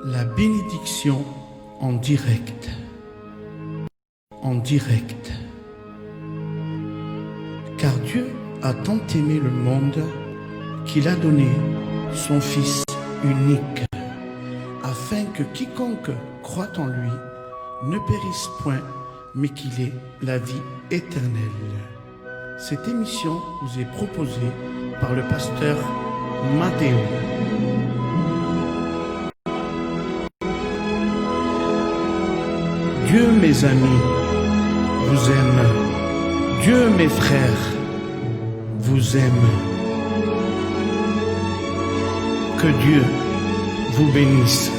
La bénédiction en direct. En direct. Car Dieu a tant aimé le monde qu'il a donné son Fils unique, afin que quiconque croit en lui ne périsse point, mais qu'il ait la vie éternelle. Cette émission vous est proposée par le pasteur Matteo. Dieu, mes amis, vous aime. Dieu, mes frères, vous aime. Que Dieu vous bénisse.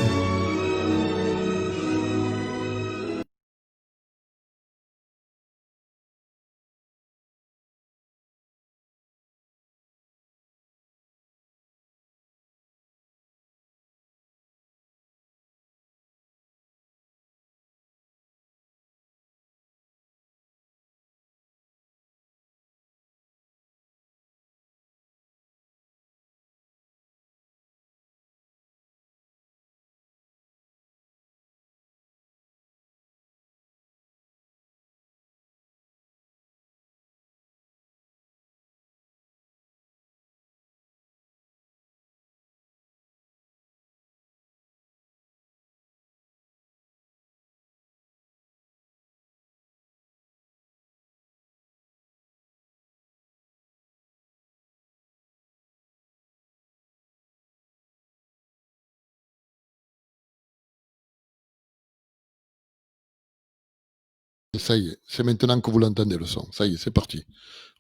Ça y est, c'est maintenant que vous l'entendez le son. Ça y est, c'est parti.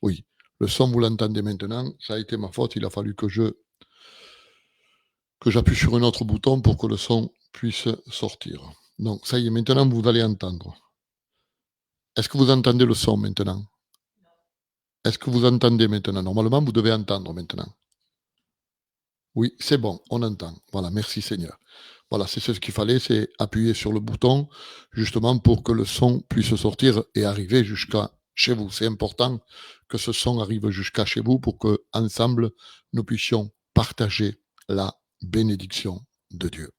Oui, le son, vous l'entendez maintenant. Ça a été ma faute. Il a fallu que j'appuie sur un autre bouton pour que le son puisse sortir. Donc, ça y est, maintenant, vous allez entendre. Est-ce que vous entendez le son maintenant? Est-ce que vous entendez maintenant? Normalement, vous devez entendre maintenant. Oui, c'est bon, on entend. Voilà, merci Seigneur. Voilà, c'est ce qu'il fallait, c'est appuyer sur le bouton, justement pour que le son puisse sortir et arriver jusqu'à chez vous. C'est important que ce son arrive jusqu'à chez vous pour que, ensemble, nous puissions partager la bénédiction de Dieu.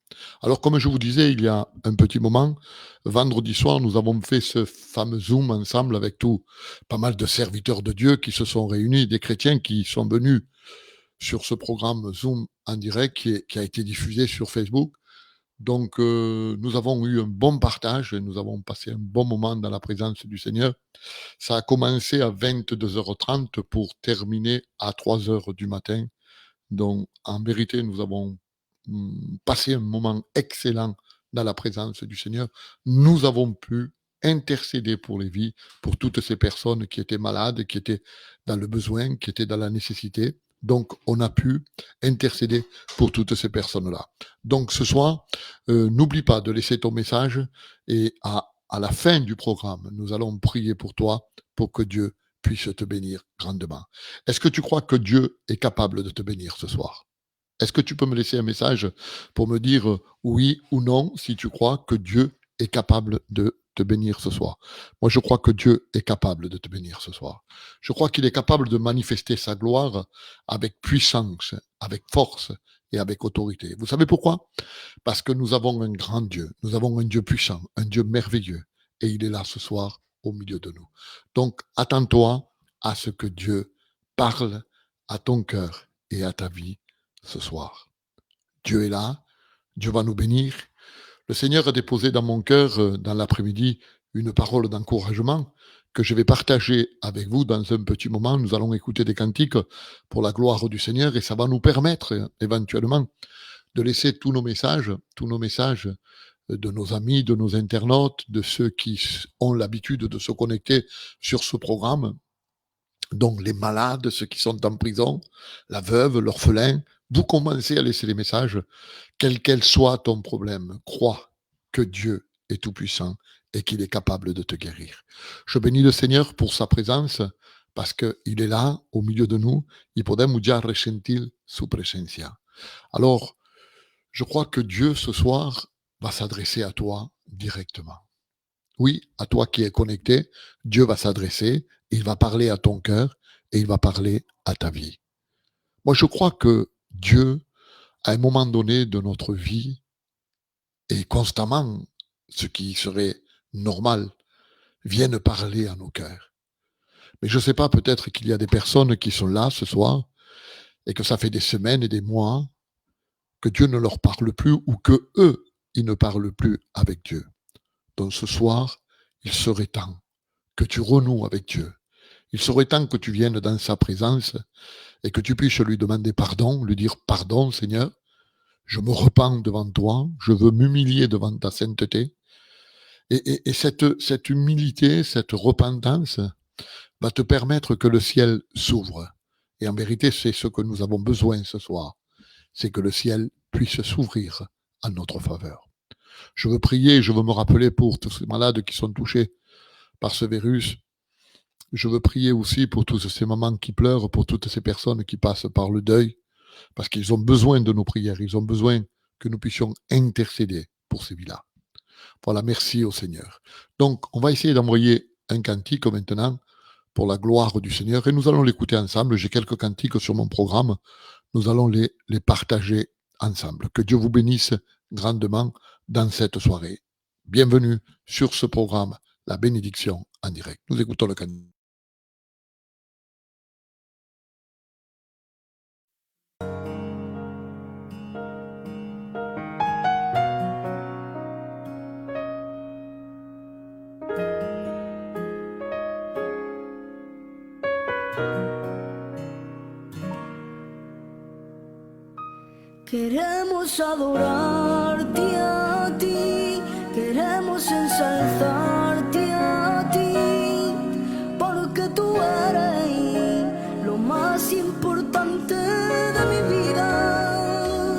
Alors, comme je vous disais il y a un petit moment, vendredi soir, nous avons fait ce fameux Zoom ensemble avec pas mal de serviteurs de Dieu qui se sont réunis, des chrétiens qui sont venus sur ce programme Zoom en direct qui a été diffusé sur Facebook. Donc, nous avons eu un bon partage et nous avons passé un bon moment dans la présence du Seigneur. Ça a commencé à 22h30 pour terminer à 3h du matin. Donc, en vérité, nous avons passé un moment excellent dans la présence du Seigneur. Nous avons pu intercéder pour les vies, pour toutes ces personnes qui étaient malades, qui étaient dans le besoin, qui étaient dans la nécessité. Donc, on a pu intercéder pour toutes ces personnes-là. Donc, ce soir, n'oublie pas de laisser ton message et à la fin du programme, nous allons prier pour toi, pour que Dieu puisse te bénir grandement. Est-ce que tu crois que Dieu est capable de te bénir ce soir? Est-ce que tu peux me laisser un message pour me dire oui ou non si tu crois que Dieu est capable de te bénir ce soir? Moi, je crois que Dieu est capable de te bénir ce soir. Je crois qu'il est capable de manifester sa gloire avec puissance, avec force et avec autorité. Vous savez pourquoi? Parce que nous avons un grand Dieu, nous avons un Dieu puissant, un Dieu merveilleux, et il est là ce soir au milieu de nous. Donc, attends-toi à ce que Dieu parle à ton cœur et à ta vie ce soir. Dieu est là, Dieu va nous bénir. Le Seigneur a déposé dans mon cœur, dans l'après-midi, une parole d'encouragement que je vais partager avec vous dans un petit moment. Nous allons écouter des cantiques pour la gloire du Seigneur et ça va nous permettre éventuellement de laisser tous nos messages de nos amis, de nos internautes, de ceux qui ont l'habitude de se connecter sur ce programme, donc les malades, ceux qui sont en prison, la veuve, l'orphelin. Vous commencez à laisser les messages, quel qu'elle soit ton problème. Crois que Dieu est tout-puissant et qu'il est capable de te guérir. Je bénis le Seigneur pour sa présence parce qu'il est là, au milieu de nous. Y podemos ya ressentir su presencia. Alors, je crois que Dieu, ce soir, va s'adresser à toi directement. Oui, à toi qui es connecté, Dieu va s'adresser, il va parler à ton cœur et il va parler à ta vie. Moi, je crois que Dieu, à un moment donné de notre vie, et constamment, ce qui serait normal, viennent parler à nos cœurs. Mais je ne sais pas, peut-être qu'il y a des personnes qui sont là ce soir et que ça fait des semaines et des mois que Dieu ne leur parle plus ou que eux, ils ne parlent plus avec Dieu. Donc ce soir, il serait temps que tu renoues avec Dieu. Il serait temps que tu viennes dans sa présence et que tu puisses lui demander pardon, lui dire pardon Seigneur, je me repens devant toi, je veux m'humilier devant ta sainteté. Et cette humilité, cette repentance va te permettre que le ciel s'ouvre. Et en vérité, c'est ce que nous avons besoin ce soir, c'est que le ciel puisse s'ouvrir en notre faveur. Je veux prier, je veux me rappeler pour tous ces malades qui sont touchés par ce virus. Je veux prier aussi pour tous ces mamans qui pleurent, pour toutes ces personnes qui passent par le deuil, parce qu'ils ont besoin de nos prières, ils ont besoin que nous puissions intercéder pour ces vies-là. Voilà, merci au Seigneur. Donc, on va essayer d'envoyer un cantique maintenant pour la gloire du Seigneur et nous allons l'écouter ensemble. J'ai quelques cantiques sur mon programme. Nous allons les partager ensemble. Que Dieu vous bénisse grandement dans cette soirée. Bienvenue sur ce programme, la bénédiction en direct. Nous écoutons le cantique. Queremos adorarte a ti, queremos ensalzarte a ti, porque tú eres lo más importante de mi vida.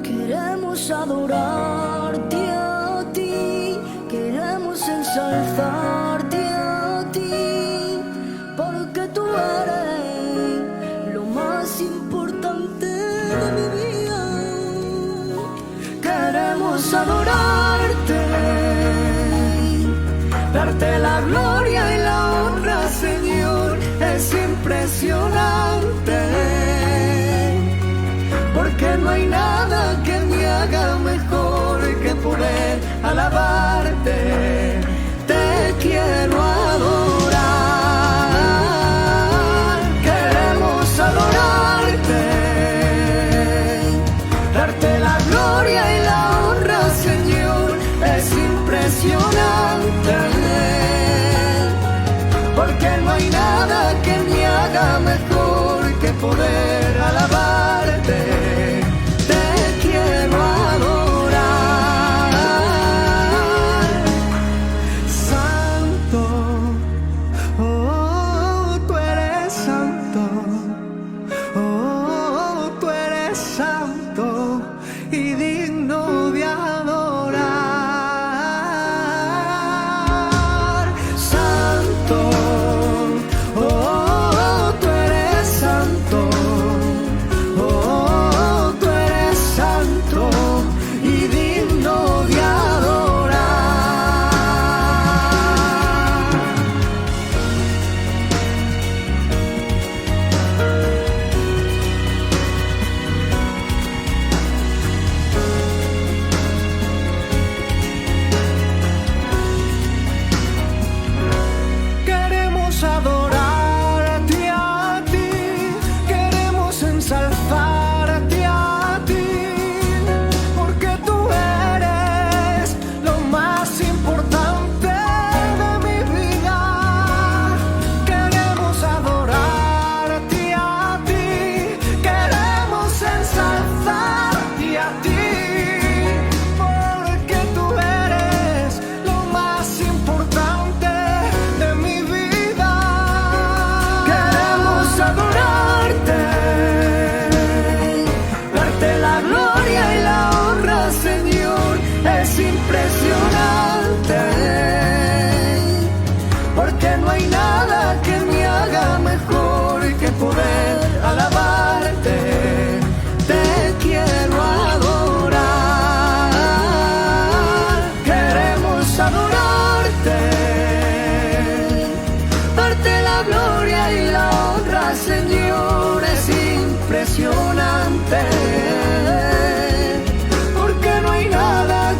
Queremos adorarte a ti, queremos ensalzarte a ti, porque tú eres lo más importante de mi vida. Queremos adorarte, darte la gloria y la honra, Señor, es impresionante, porque no hay nada que me haga mejor que poder alabarte. Te quiero adorar, queremos adorarte, darte la gloria y la honra, Señor, es impresionante, porque no hay nada que me haga mejor que poder alabarte. Te quiero adorar, Santo, oh, tú eres santo, oh, tú eres santo y digno de adorar. Santo, oh, tú eres santo, oh, tú eres santo y digno de adorar. Queremos adorarte a ti, queremos ensalzarte a ti, porque tú eres lo más importante de mi vida. Queremos adorarte a ti, queremos ensalzarte a ti, porque tú eres lo más importante de mi vida. Queremos adorarte, darte la gloria y la honra, Señor, es impresionante, porque no hay nada que me haga mejor que poder alabarte. Te quiero adorar, queremos adorarte, darte la gloria y la honra, Señor, es impresionante, porque no hay nada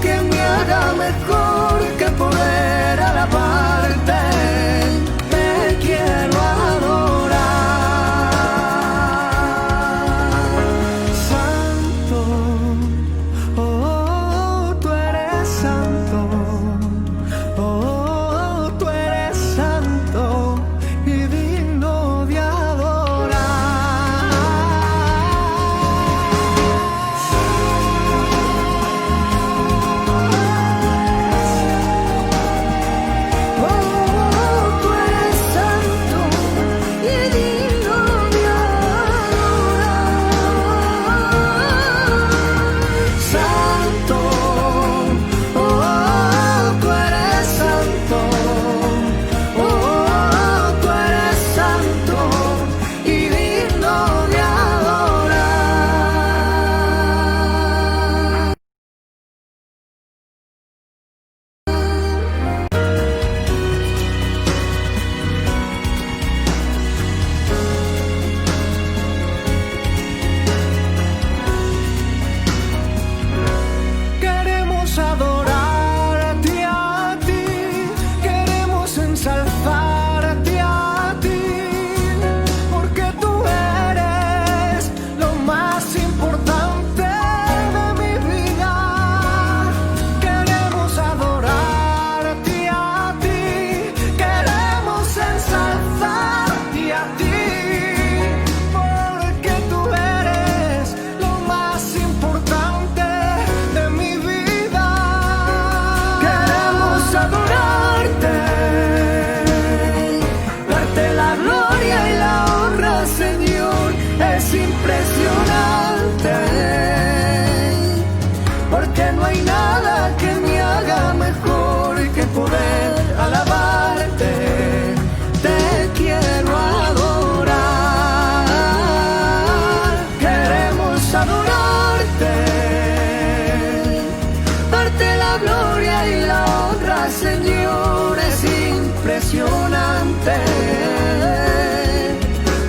al Señor es impresionante,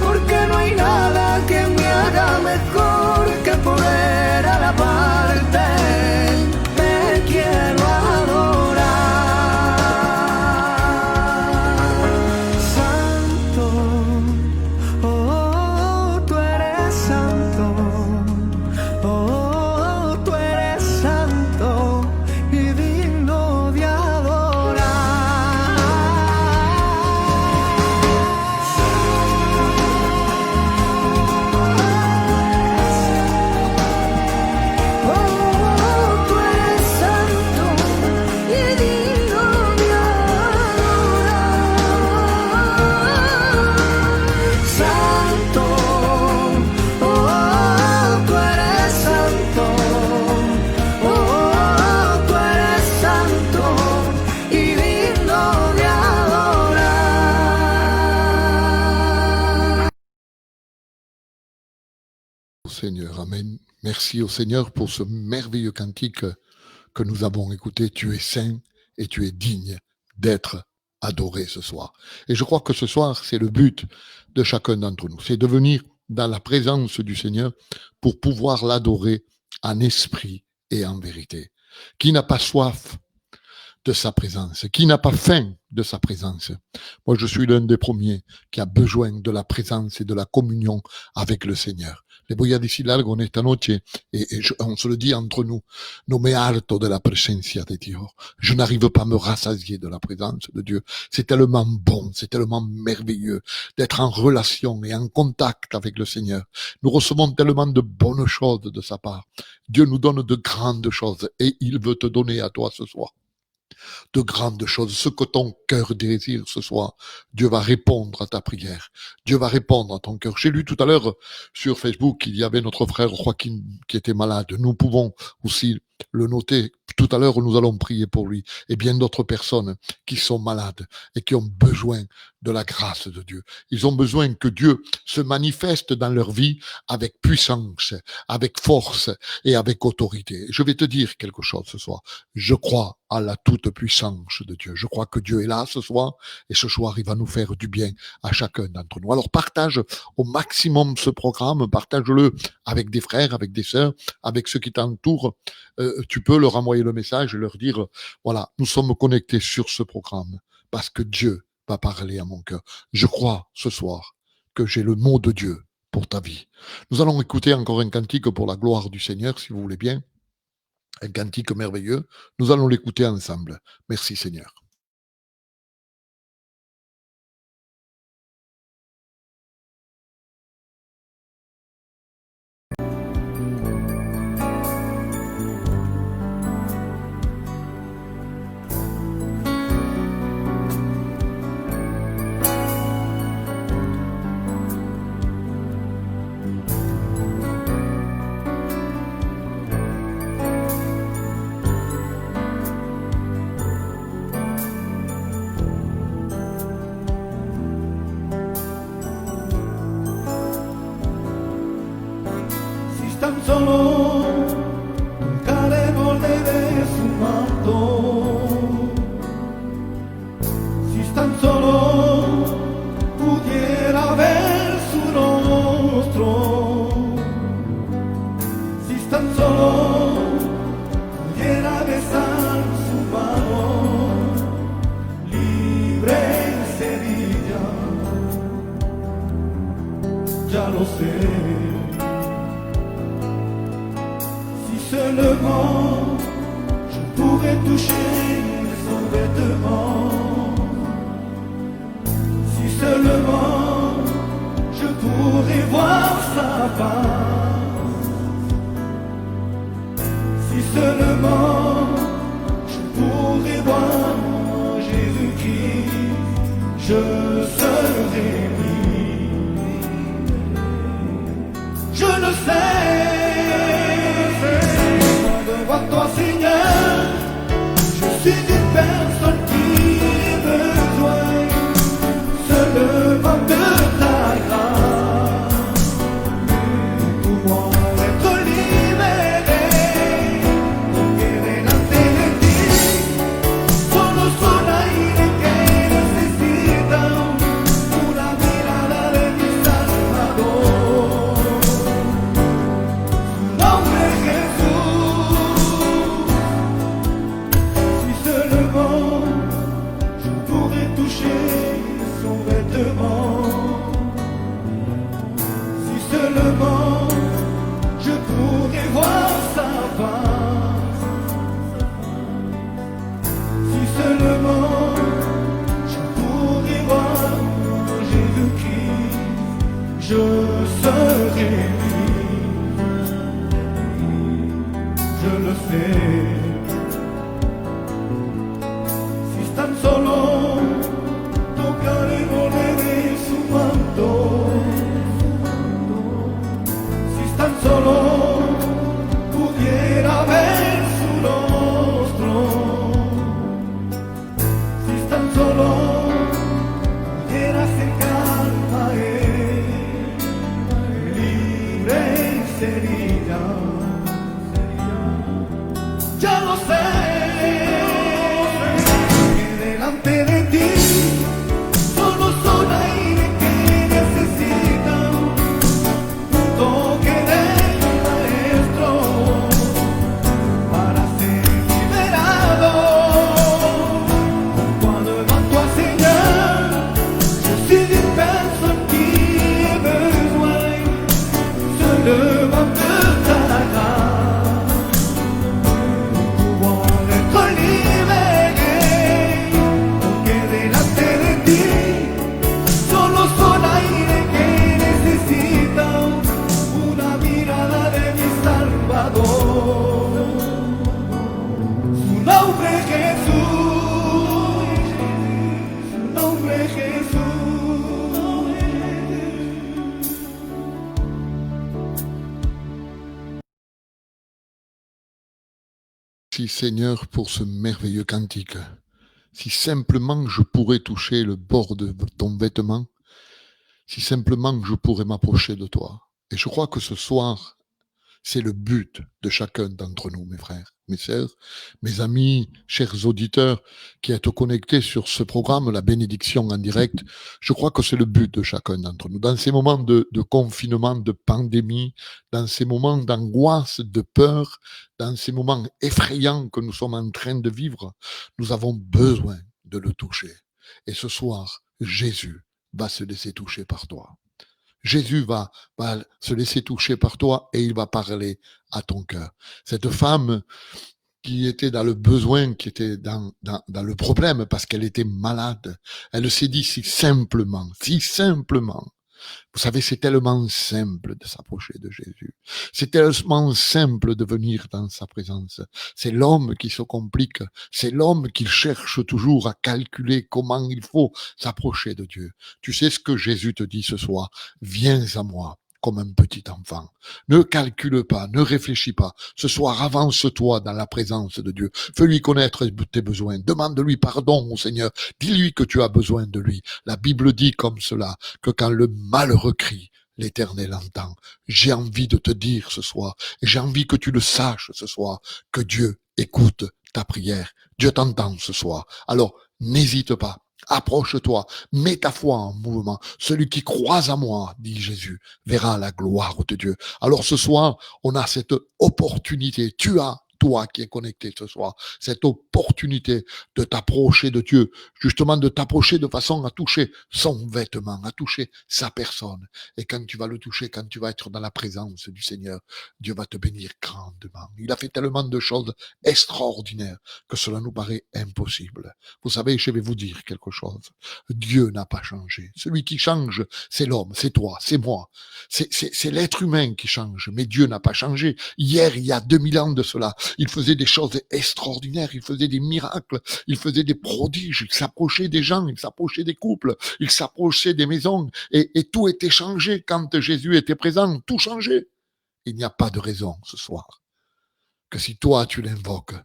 porque no hay nada que me haga mejor que poder alabarte. Te quiero adorar. Santo, oh, tú eres santo. Oh, tú eres santo y digno de adorar. Oh, tú eres santo y digno de adorar. Santo, oh, tú eres santo. Oh, tú eres santo y digno de adorar. Seigneur, Amen. Merci au Seigneur pour ce merveilleux cantique que nous avons écouté. Tu es saint et tu es digne d'être adoré ce soir. Et je crois que ce soir, c'est le but de chacun d'entre nous. C'est de venir dans la présence du Seigneur pour pouvoir l'adorer en esprit et en vérité. Qui n'a pas soif de sa présence? Qui n'a pas faim de sa présence? Moi, je suis l'un des premiers qui a besoin de la présence et de la communion avec le Seigneur. Le voy a decir algo en esta noche, on se le dit entre nous. No me harto de la presencia de Dios. Je n'arrive pas à me rassasier de la présence de Dieu. C'est tellement bon, c'est tellement merveilleux d'être en relation et en contact avec le Seigneur. Nous recevons tellement de bonnes choses de sa part. Dieu nous donne de grandes choses et il veut te donner à toi ce soir de grandes choses, ce que ton cœur désire ce soir. Dieu va répondre à ta prière. Dieu va répondre à ton cœur. J'ai lu tout à l'heure sur Facebook qu'il y avait notre frère Joaquin qui était malade. Nous pouvons aussi le noter. Tout à l'heure, nous allons prier pour lui et bien d'autres personnes qui sont malades et qui ont besoin de la grâce de Dieu. Ils ont besoin que Dieu se manifeste dans leur vie avec puissance, avec force et avec autorité. Je vais te dire quelque chose ce soir. Je crois à la toute puissance de Dieu. Je crois que Dieu est là ce soir et ce soir, il va nous faire du bien à chacun d'entre nous. Alors partage au maximum ce programme, partage-le avec des frères, avec des sœurs, avec ceux qui t'entourent. Tu peux leur envoyer le message et leur dire, voilà, nous sommes connectés sur ce programme parce que Dieu va parler à mon cœur. Je crois ce soir que j'ai le mot de Dieu pour ta vie. Nous allons écouter encore un cantique pour la gloire du Seigneur, si vous voulez bien. Un cantique merveilleux. Nous allons l'écouter ensemble. Merci Seigneur. Tan solo tocar el borde de su manto, si tan solo pudiera ver su rostro, si tan solo pudiera besar su mano, libre sería, ya lo sé. Seulement, je pourrais toucher son vêtement. Si seulement, je pourrais voir sa face. Si seulement, je pourrais voir Jésus-Christ, je serais libre. Je le sais. Devant toi Seigneur, je suis une personne qui a besoin seulement de ta grâce pour moi être libéré, conquérir la vérité, solo sé que delante de ti solo son aire que necesitan un toque del maestro para ser liberado. Quand devant toi Seigneur, je suis une personne qui a besoin seulement de ta grâce pour pouvoir être libéré. Porque delante de ti solo son aire que necesitan una mirada de mi Salvador. Su nombre Jesús, su nombre Jesús. Merci Seigneur pour ce merveilleux cantique. Si simplement je pourrais toucher le bord de ton vêtement, si simplement je pourrais m'approcher de toi. Et je crois que ce soir, c'est le but de chacun d'entre nous, mes frères, mes sœurs, mes amis, chers auditeurs qui êtes connectés sur ce programme, la bénédiction en direct. Je crois que c'est le but de chacun d'entre nous. Dans ces moments de confinement, de pandémie, dans ces moments d'angoisse, de peur, dans ces moments effrayants que nous sommes en train de vivre, nous avons besoin de le toucher. Et ce soir, Jésus va se laisser toucher par toi. Jésus va se laisser toucher par toi et il va parler à ton cœur. Cette femme qui était dans le besoin, qui était dans le problème parce qu'elle était malade, elle s'est dit si simplement, vous savez, c'est tellement simple de s'approcher de Jésus. C'est tellement simple de venir dans sa présence. C'est l'homme qui se complique. C'est l'homme qui cherche toujours à calculer comment il faut s'approcher de Dieu. Tu sais ce que Jésus te dit ce soir? Viens à moi comme un petit enfant. Ne calcule pas, ne réfléchis pas. Ce soir, avance-toi dans la présence de Dieu. Fais-lui connaître tes besoins. Demande-lui pardon au Seigneur. Dis-lui que tu as besoin de lui. La Bible dit comme cela, que quand le malheureux crie, l'Éternel entend. J'ai envie de te dire ce soir, et j'ai envie que tu le saches ce soir, que Dieu écoute ta prière. Dieu t'entend ce soir. Alors, n'hésite pas. Approche-toi, mets ta foi en mouvement. Celui qui croit à moi, dit Jésus, verra la gloire de Dieu. Alors ce soir, on a cette opportunité. Tu as, toi qui es connecté ce soir, cette opportunité de t'approcher de Dieu, justement de t'approcher de façon à toucher son vêtement, à toucher sa personne. Et quand tu vas le toucher, quand tu vas être dans la présence du Seigneur, Dieu va te bénir grandement. Il a fait tellement de choses extraordinaires que cela nous paraît impossible. Vous savez, je vais vous dire quelque chose. Dieu n'a pas changé. Celui qui change, c'est l'homme, c'est toi, c'est moi. C'est l'être humain qui change, mais Dieu n'a pas changé. Hier, il y a 2000 ans de cela, il faisait des choses extraordinaires, il faisait des miracles, il faisait des prodiges, il s'approchait des gens, il s'approchait des couples, il s'approchait des maisons, et tout était changé quand Jésus était présent, tout changeait. Il n'y a pas de raison ce soir que si toi tu l'invoques,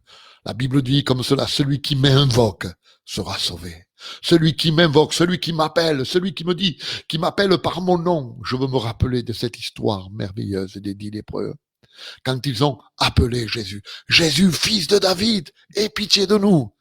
la Bible dit comme cela, celui qui m'invoque sera sauvé. Celui qui m'invoque, celui qui m'appelle, celui qui me dit, qui m'appelle par mon nom. Je veux me rappeler de cette histoire merveilleuse des 10 lépreux. Quand ils ont appelé Jésus, Jésus, fils de David, aie pitié de nous.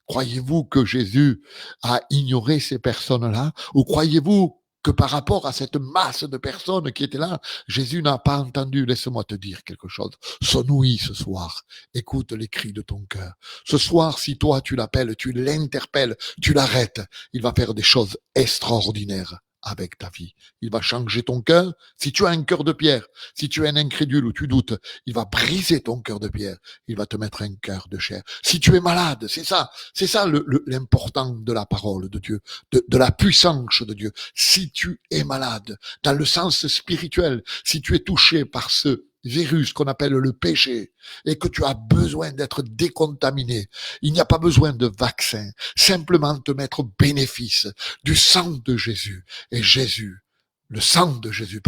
Croyez-vous que Jésus a ignoré ces personnes-là? Ou croyez-vous que par rapport à cette masse de personnes qui étaient là, Jésus n'a pas entendu? Laisse-moi te dire quelque chose. Sonne-lui ce soir. Écoute les cris de ton cœur. Ce soir, si toi tu l'appelles, tu l'interpelles, tu l'arrêtes, il va faire des choses extraordinaires avec ta vie. Il va changer ton cœur. Si tu as un cœur de pierre, si tu es un incrédule ou tu doutes, il va briser ton cœur de pierre. Il va te mettre un cœur de chair. Si tu es malade, c'est ça l'important de la parole de Dieu, de la puissance de Dieu. Si tu es malade, dans le sens spirituel, si tu es touché par ce virus qu'on appelle le péché et que tu as besoin d'être décontaminé, il n'y a pas besoin de vaccin, simplement te mettre bénéfice du sang de Jésus. Et Jésus, le sang de Jésus,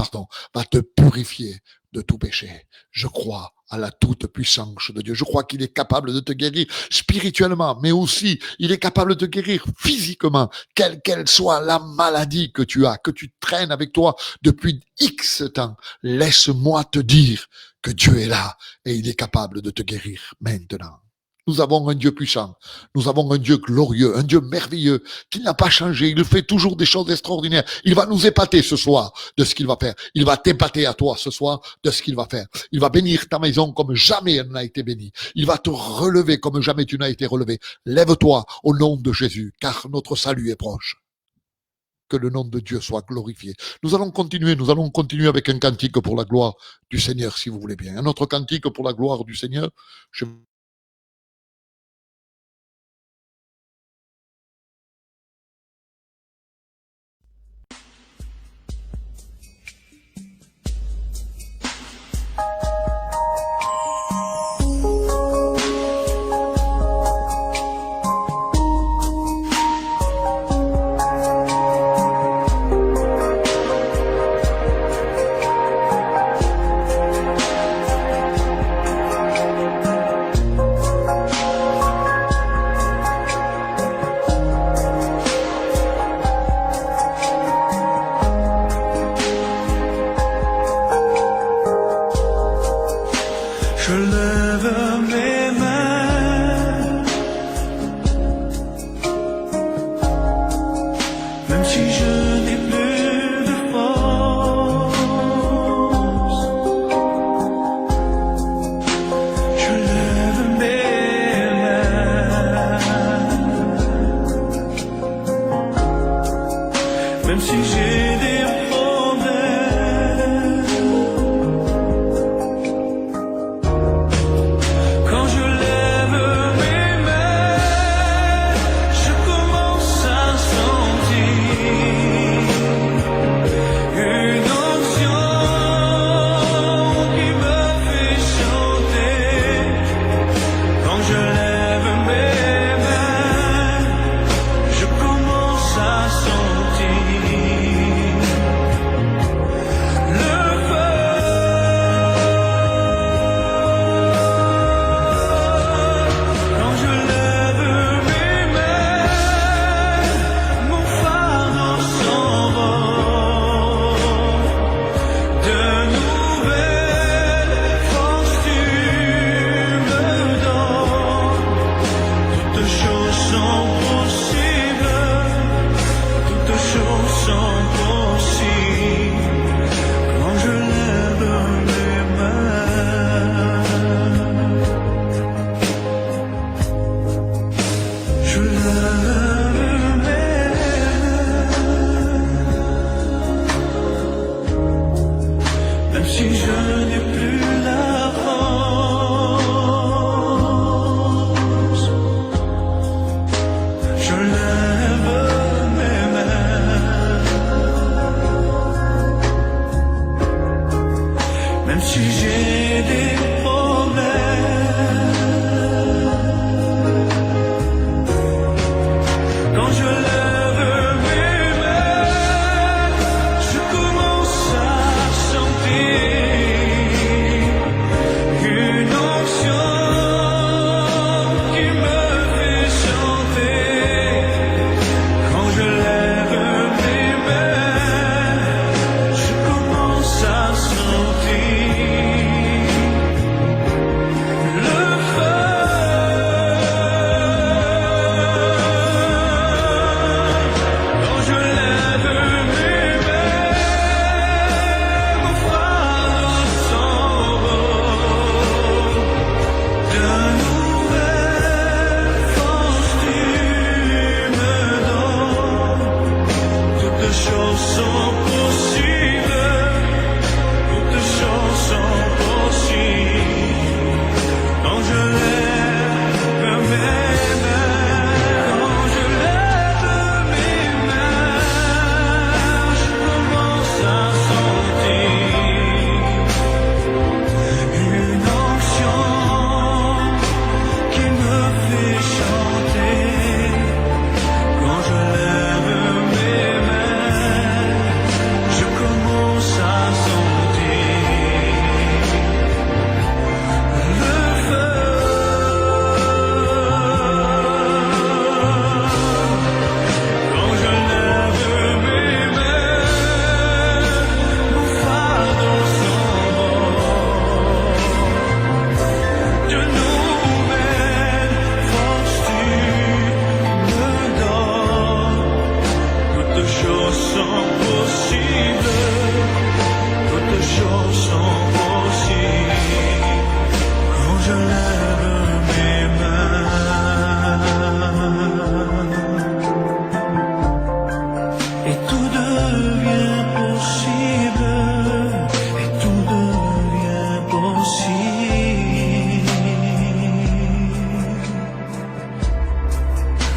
va te purifier de tout péché. Je crois à la toute puissance de Dieu. Je crois qu'il est capable de te guérir spirituellement, mais aussi il est capable de te guérir physiquement, quelle qu'elle soit la maladie que tu as, que tu traînes avec toi depuis X temps. Laisse-moi te dire que Dieu est là et il est capable de te guérir maintenant. Nous avons un Dieu puissant, nous avons un Dieu glorieux, un Dieu merveilleux, qui n'a pas changé, il fait toujours des choses extraordinaires. Il va nous épater ce soir de ce qu'il va faire. Il va t'épater à toi ce soir de ce qu'il va faire. Il va bénir ta maison comme jamais elle n'a été bénie. Il va te relever comme jamais tu n'as été relevé. Lève-toi au nom de Jésus, car notre salut est proche. Que le nom de Dieu soit glorifié. Nous allons continuer avec un cantique pour la gloire du Seigneur, si vous voulez bien. Un autre cantique pour la gloire du Seigneur.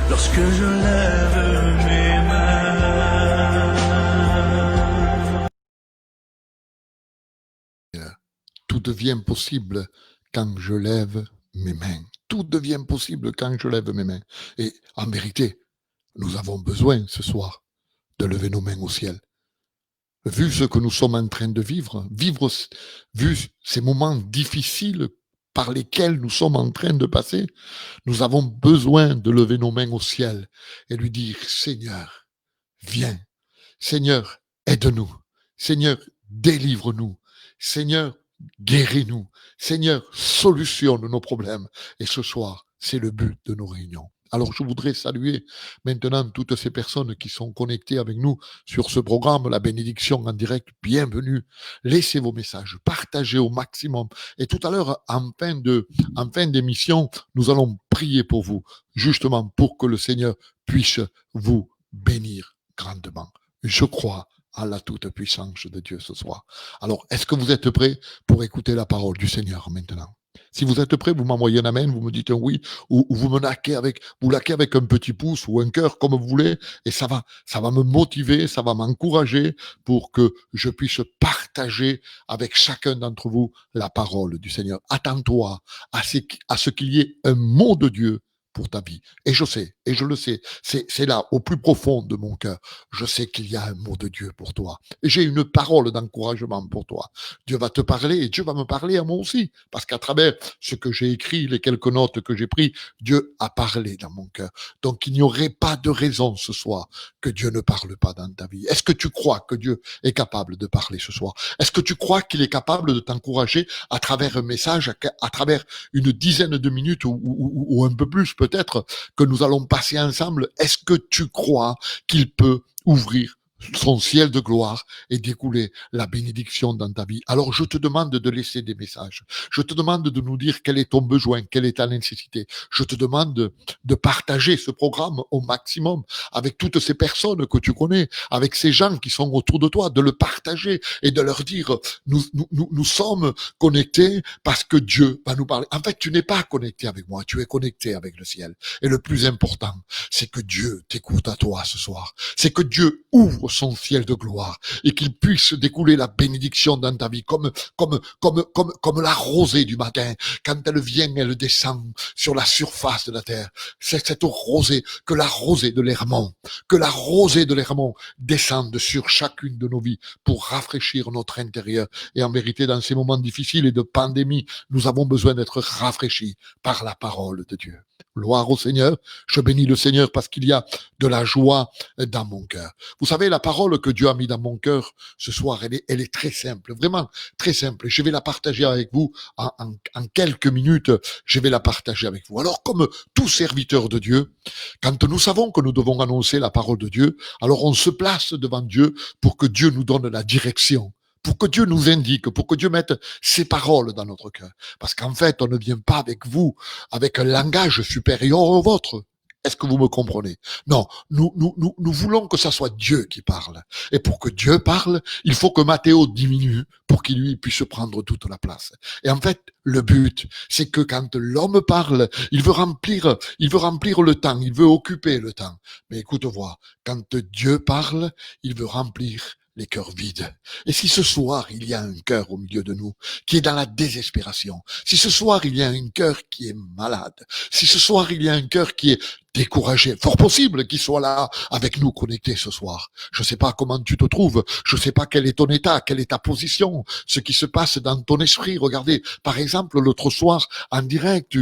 lorsque je lève mes mains. Tout devient possible quand je lève mes mains. Tout devient possible quand je lève mes mains. Et en vérité, nous avons besoin ce soir de lever nos mains au ciel. Vu ce que nous sommes en train de vivre, vu ces moments difficiles par lesquels nous sommes en train de passer, nous avons besoin de lever nos mains au ciel et lui dire, Seigneur, viens. Seigneur, aide-nous. Seigneur, délivre-nous. Seigneur, guéris-nous. Seigneur, solutionne nos problèmes. Et ce soir, c'est le but de nos réunions. Alors je voudrais saluer maintenant toutes ces personnes qui sont connectées avec nous sur ce programme, la bénédiction en direct. Bienvenue. Laissez vos messages, partagez au maximum. Et tout à l'heure, en fin d'émission, nous allons prier pour vous, justement pour que le Seigneur puisse vous bénir grandement. Je crois à la toute-puissance de Dieu ce soir. Alors, est-ce que vous êtes prêts pour écouter la parole du Seigneur maintenant? Si vous êtes prêts, vous m'envoyez un amen, vous me dites un oui, ou vous me laquez avec un petit pouce ou un cœur, comme vous voulez, et ça va me motiver, ça va m'encourager pour que je puisse partager avec chacun d'entre vous la parole du Seigneur. Attends-toi à ce qu'il y ait un mot de Dieu pour ta vie. Et je sais, et je le sais, c'est là, au plus profond de mon cœur, je sais qu'il y a un mot de Dieu pour toi. Et j'ai une parole d'encouragement pour toi. Dieu va te parler et Dieu va me parler à moi aussi. Parce qu'à travers ce que j'ai écrit, les quelques notes que j'ai prises, Dieu a parlé dans mon cœur. Donc il n'y aurait pas de raison ce soir que Dieu ne parle pas dans ta vie. Est-ce que tu crois que Dieu est capable de parler ce soir? Est-ce que tu crois qu'il est capable de t'encourager à travers un message, à travers une dizaine de minutes ou un peu plus peut-être que nous allons passer ensemble? Est-ce que tu crois qu'il peut ouvrir son ciel de gloire et découler la bénédiction dans ta vie? Alors je te demande de laisser des messages. Je te demande de nous dire quel est ton besoin, quelle est ta nécessité. Je te demande de partager ce programme au maximum avec toutes ces personnes que tu connais, avec ces gens qui sont autour de toi, de le partager et de leur dire, nous sommes connectés parce que Dieu va nous parler. En fait, tu n'es pas connecté avec moi, tu es connecté avec le ciel. Et le plus important, c'est que Dieu t'écoute à toi ce soir. C'est que Dieu ouvre son ciel de gloire et qu'il puisse découler la bénédiction dans ta vie comme la rosée du matin. Quand elle vient, elle descend sur la surface de la terre. C'est cette rosée, que la rosée de l'Hermon descende sur chacune de nos vies pour rafraîchir notre intérieur. Et en vérité, dans ces moments difficiles et de pandémie, nous avons besoin d'être rafraîchis par la parole de Dieu. Gloire au Seigneur. Je bénis le Seigneur parce qu'il y a de la joie dans mon cœur. Vous savez, la parole que Dieu a mis dans mon cœur ce soir, elle est très simple, vraiment très simple. Je vais la partager avec vous en quelques minutes. Je vais la partager avec vous. Alors, comme tout serviteur de Dieu, quand nous savons que nous devons annoncer la parole de Dieu, alors on se place devant Dieu pour que Dieu nous donne la direction, pour que Dieu nous indique, pour que Dieu mette ses paroles dans notre cœur. Parce qu'en fait, on ne vient pas avec vous avec un langage supérieur au vôtre. Est-ce que vous me comprenez? Non, nous voulons que ça soit Dieu qui parle. Et pour que Dieu parle, il faut que Matthéo diminue pour qu'il lui puisse prendre toute la place. Et en fait, le but, c'est que quand l'homme parle, il veut remplir le temps, il veut occuper le temps. Mais écoute-moi, quand Dieu parle, il veut remplir les cœurs vides. Et si ce soir, il y a un cœur au milieu de nous qui est dans la désespération, si ce soir, il y a un cœur qui est malade, si ce soir, il y a un cœur qui est découragé, fort possible qu'il soit là avec nous connecté ce soir. Je ne sais pas comment tu te trouves, je ne sais pas quel est ton état, quelle est ta position, ce qui se passe dans ton esprit. Regardez, par exemple, l'autre soir, en direct,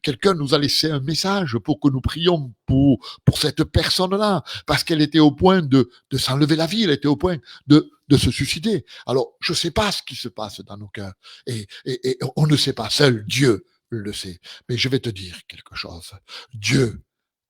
quelqu'un nous a laissé un message pour que nous prions pour cette personne-là, parce qu'elle était au point de s'enlever la vie, elle était au point de se suicider. Alors, je ne sais pas ce qui se passe dans nos cœurs, et on ne sait pas, seul Dieu le sait. Mais je vais te dire quelque chose. Dieu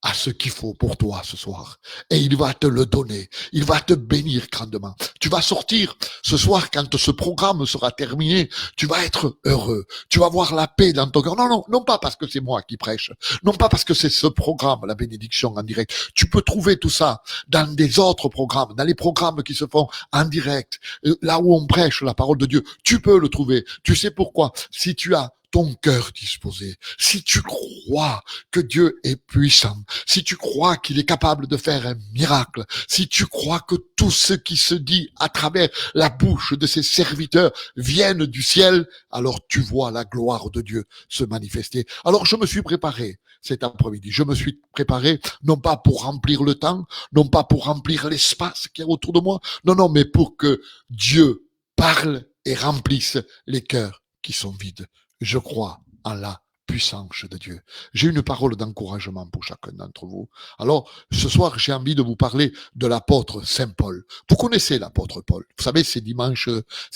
a ce qu'il faut pour toi ce soir. Et il va te le donner. Il va te bénir grandement. Tu vas sortir ce soir quand ce programme sera terminé. Tu vas être heureux. Tu vas avoir la paix dans ton cœur. Non pas parce que c'est moi qui prêche. Non pas parce que c'est ce programme, la bénédiction en direct. Tu peux trouver tout ça dans des autres programmes, dans les programmes qui se font en direct, là où on prêche la parole de Dieu. Tu peux le trouver. Tu sais pourquoi? Si tu as ton cœur disposé, si tu crois que Dieu est puissant, si tu crois qu'il est capable de faire un miracle, si tu crois que tout ce qui se dit à travers la bouche de ses serviteurs viennent du ciel, alors tu vois la gloire de Dieu se manifester. Alors je me suis préparé cet après-midi. Je me suis préparé non pas pour remplir le temps, non pas pour remplir l'espace qui est autour de moi, non, mais pour que Dieu parle et remplisse les cœurs qui sont vides. Je crois en la puissance de Dieu. J'ai une parole d'encouragement pour chacun d'entre vous. Alors, ce soir, j'ai envie de vous parler de l'apôtre Saint Paul. Vous connaissez l'apôtre Paul. Vous savez, ces dimanches,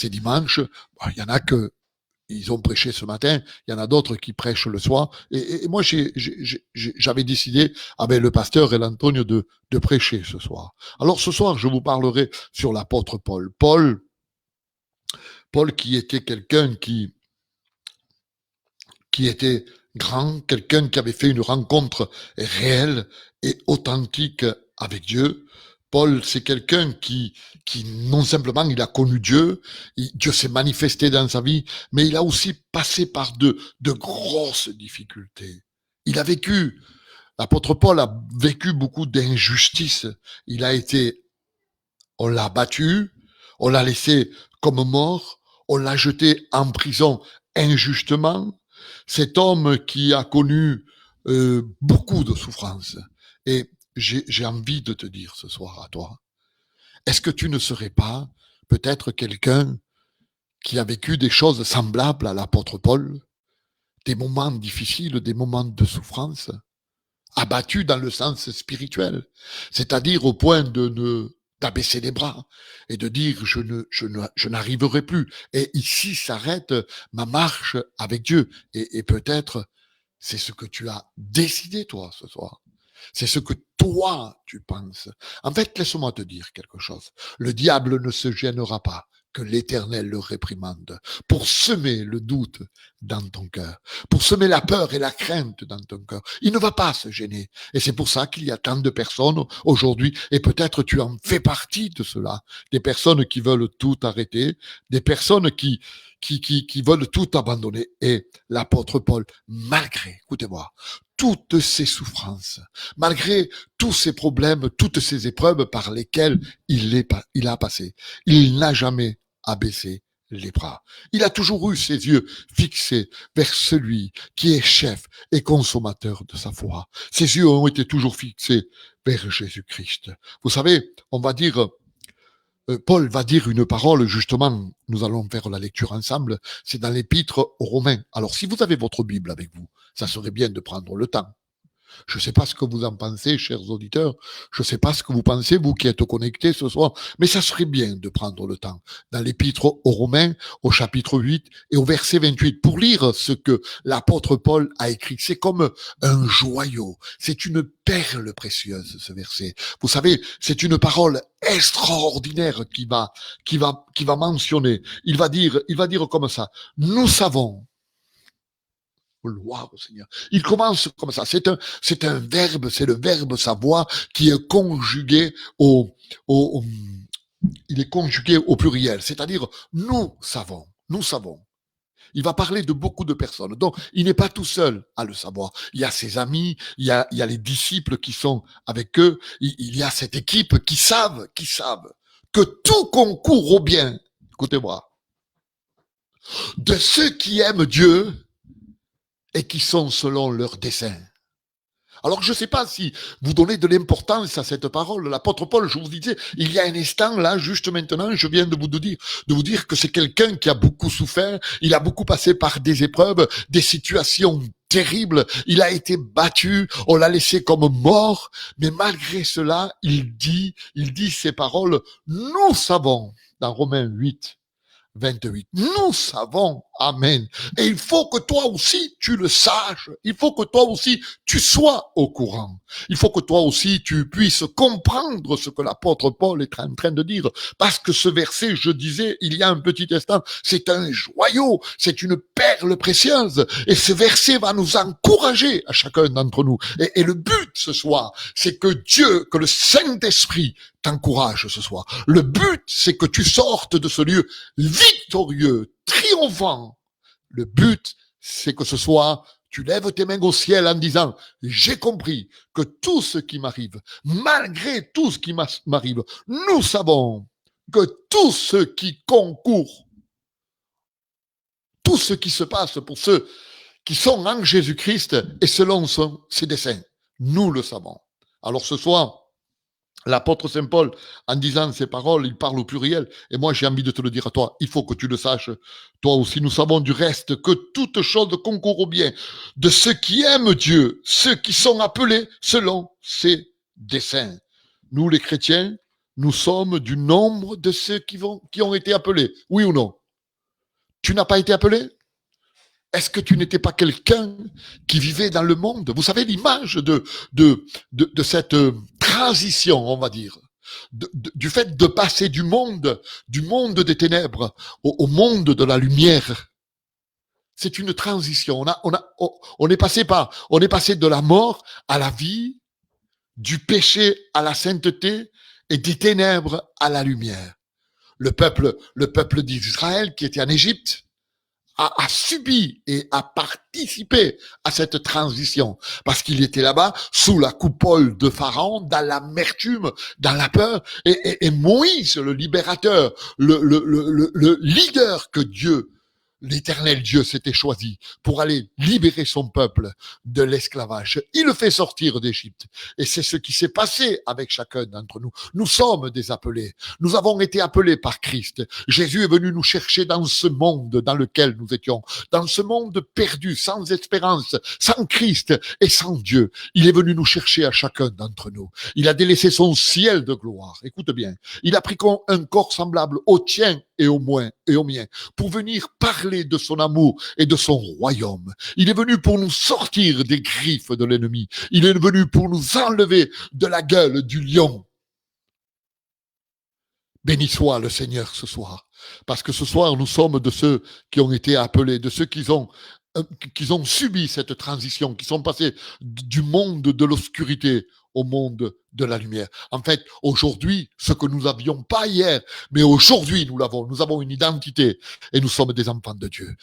il y en a que ils ont prêché ce matin, il y en a d'autres qui prêchent le soir. Et moi, j'avais décidé avec le pasteur et l'Antonio de prêcher ce soir. Alors ce soir, je vous parlerai sur l'apôtre Paul. Paul qui était quelqu'un qui était grand, quelqu'un qui avait fait une rencontre réelle et authentique avec Dieu. Paul, c'est quelqu'un qui non simplement il a connu Dieu, Dieu s'est manifesté dans sa vie, mais il a aussi passé par de grosses difficultés. L'apôtre Paul a vécu beaucoup d'injustices. On l'a battu, on l'a laissé comme mort, on l'a jeté en prison injustement. Cet homme qui a connu beaucoup de souffrances. Et j'ai envie de te dire ce soir à toi, est-ce que tu ne serais pas peut-être quelqu'un qui a vécu des choses semblables à l'apôtre Paul, des moments difficiles, des moments de souffrance, abattu dans le sens spirituel, c'est-à-dire au point d'abaisser les bras et de dire je n'arriverai plus et ici s'arrête ma marche avec Dieu et peut-être c'est ce que tu as décidé toi ce soir. C'est ce que toi tu penses. En fait, laisse-moi te dire quelque chose. Le diable ne se gênera pas que l'Éternel le réprimande pour semer le doute dans ton cœur, pour semer la peur et la crainte dans ton cœur. Il ne va pas se gêner. Et c'est pour ça qu'il y a tant de personnes aujourd'hui, et peut-être tu en fais partie de cela, des personnes qui veulent tout arrêter, des personnes qui veulent tout abandonner. Et l'apôtre Paul, malgré, écoutez-moi, toutes ces souffrances, malgré tous ces problèmes, toutes ces épreuves par lesquelles il a passé, il n'a jamais abaissé les bras. Il a toujours eu ses yeux fixés vers celui qui est chef et consommateur de sa foi. Ses yeux ont été toujours fixés vers Jésus-Christ. Vous savez, Paul va dire une parole, justement, nous allons faire la lecture ensemble, c'est dans l'épître aux Romains. Alors, si vous avez votre Bible avec vous, ça serait bien de prendre le temps. Je ne sais pas ce que vous en pensez, chers auditeurs. Je ne sais pas ce que vous pensez, vous qui êtes connectés ce soir. Mais ça serait bien de prendre le temps. Dans l'épître aux Romains, au chapitre 8 et au verset 28, pour lire ce que l'apôtre Paul a écrit. C'est comme un joyau. C'est une perle précieuse, ce verset. Vous savez, c'est une parole extraordinaire qui va mentionner. Il va dire comme ça. Nous savons. Gloire au Seigneur. Il commence comme ça. C'est un verbe, c'est le verbe savoir qui est conjugué il est conjugué au pluriel. C'est-à-dire, nous savons. Il va parler de beaucoup de personnes. Donc, il n'est pas tout seul à le savoir. Il y a ses amis, il y a les disciples qui sont avec eux. Il y a cette équipe qui savent que tout concourt au bien. Écoutez-moi. De ceux qui aiment Dieu, et qui sont selon leur dessein. Alors je ne sais pas si vous donnez de l'importance à cette parole. L'apôtre Paul, je vous disais, il y a un instant là, juste maintenant, je viens de vous dire que c'est quelqu'un qui a beaucoup souffert, il a beaucoup passé par des épreuves, des situations terribles, il a été battu, on l'a laissé comme mort, mais malgré cela, il dit ces paroles, nous savons, dans Romains 8, 28. Nous savons, amen. Et il faut que toi aussi tu le saches. Il faut que toi aussi tu sois au courant. Il faut que toi aussi tu puisses comprendre ce que l'apôtre Paul est en train de dire. Parce que ce verset, je disais il y a un petit instant, c'est un joyau, c'est une perle précieuse. Et ce verset va nous encourager à chacun d'entre nous. Et le but ce soir, c'est que Dieu, que le Saint-Esprit t'encourage ce soir. Le but, c'est que tu sortes de ce lieu victorieux, triomphant. Le but, c'est que ce soir, tu lèves tes mains au ciel en disant, j'ai compris que tout ce qui m'arrive, malgré tout ce qui m'arrive, nous savons que tout ce qui concourt, tout ce qui se passe pour ceux qui sont en Jésus-Christ et selon ses desseins, nous le savons. Alors ce soir, l'apôtre Saint Paul, en disant ces paroles, il parle au pluriel. Et moi, j'ai envie de te le dire à toi. Il faut que tu le saches. Toi aussi, nous savons du reste que toute chose concourt au bien de ceux qui aiment Dieu, ceux qui sont appelés selon ses desseins. Nous, les chrétiens, nous sommes du nombre de ceux qui ont été appelés. Oui ou non? Tu n'as pas été appelé? Est-ce que tu n'étais pas quelqu'un qui vivait dans le monde? Vous savez l'image de cette transition, on va dire, du fait de passer du monde des ténèbres au monde de la lumière. C'est une transition. On est passé de la mort à la vie, du péché à la sainteté et des ténèbres à la lumière. Le peuple d'Israël qui était en Égypte a subi et a participé à cette transition parce qu'il était là-bas sous la coupole de Pharaon, dans l'amertume, dans la peur, et Moïse, le libérateur, le leader que Dieu, l'Éternel Dieu, s'était choisi pour aller libérer son peuple de l'esclavage. Il le fait sortir d'Égypte. Et c'est ce qui s'est passé avec chacun d'entre nous. Nous sommes des appelés. Nous avons été appelés par Christ. Jésus est venu nous chercher dans ce monde dans lequel nous étions, dans ce monde perdu, sans espérance, sans Christ et sans Dieu. Il est venu nous chercher à chacun d'entre nous. Il a délaissé son ciel de gloire. Écoute bien. Il a pris un corps semblable au tien et au mien, pour venir parler de son amour et de son royaume. Il est venu pour nous sortir des griffes de l'ennemi. Il est venu pour nous enlever de la gueule du lion. Béni soit le Seigneur ce soir, parce que ce soir, nous sommes de ceux qui ont été appelés, de ceux qui ont subi cette transition, qui sont passés du monde de l'obscurité au monde de la lumière. En fait, aujourd'hui, ce que nous n'avions pas hier, mais aujourd'hui, nous l'avons. Nous avons une identité et nous sommes des enfants de Dieu.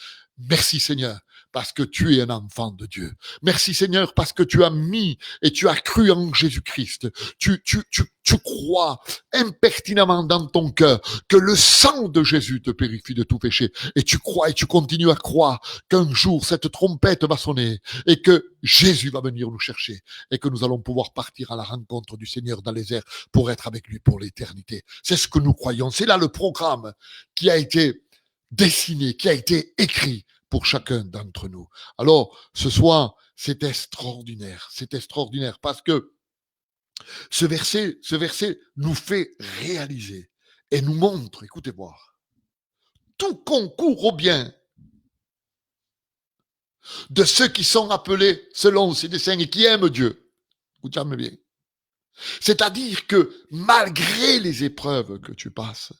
Merci Seigneur, parce que tu es un enfant de Dieu. Merci Seigneur, parce que tu as mis et tu as cru en Jésus-Christ. Tu crois impertinemment dans ton cœur que le sang de Jésus te purifie de tout péché. Et tu crois et tu continues à croire qu'un jour cette trompette va sonner et que Jésus va venir nous chercher et que nous allons pouvoir partir à la rencontre du Seigneur dans les airs pour être avec lui pour l'éternité. C'est ce que nous croyons. C'est là le programme qui a été dessiné, qui a été écrit pour chacun d'entre nous. Alors, ce soir, c'est extraordinaire parce que ce verset nous fait réaliser et nous montre, écoutez voir, tout concourt au bien de ceux qui sont appelés selon ses desseins et qui aiment Dieu. Vous aimez bien. C'est-à-dire que malgré les épreuves que tu passes,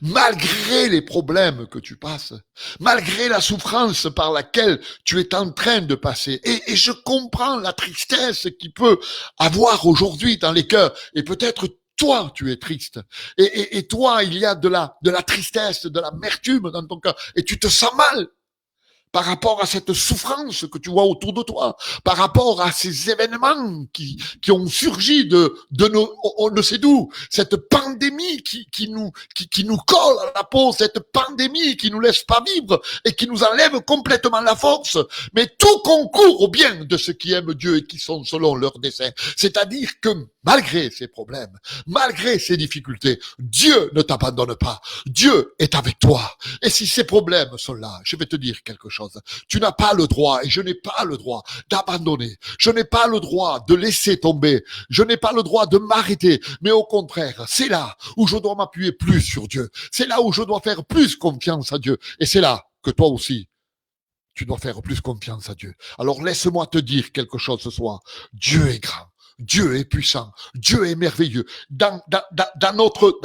malgré les problèmes que tu passes, malgré la souffrance par laquelle tu es en train de passer, et je comprends la tristesse qui peut avoir aujourd'hui dans les cœurs, et peut-être toi, tu es triste, et toi, il y a de la tristesse, de l'amertume dans ton cœur, et tu te sens mal par rapport à cette souffrance que tu vois autour de toi, par rapport à ces événements qui ont surgi de nos, on ne sait d'où, cette pandémie qui nous colle à la peau, cette pandémie qui nous laisse pas vivre et qui nous enlève complètement la force. Mais tout concourt au bien de ceux qui aiment Dieu et qui sont selon leur dessein. C'est-à-dire que malgré ces problèmes, malgré ces difficultés, Dieu ne t'abandonne pas. Dieu est avec toi. Et si ces problèmes sont là, je vais te dire quelque chose. Tu n'as pas le droit, et je n'ai pas le droit d'abandonner. Je n'ai pas le droit de laisser tomber. Je n'ai pas le droit de m'arrêter. Mais au contraire, c'est là où je dois m'appuyer plus sur Dieu. C'est là où je dois faire plus confiance à Dieu. Et c'est là que toi aussi, tu dois faire plus confiance à Dieu. Alors laisse-moi te dire quelque chose ce soir. Dieu est grand. Dieu est puissant, Dieu est merveilleux. Dans notre,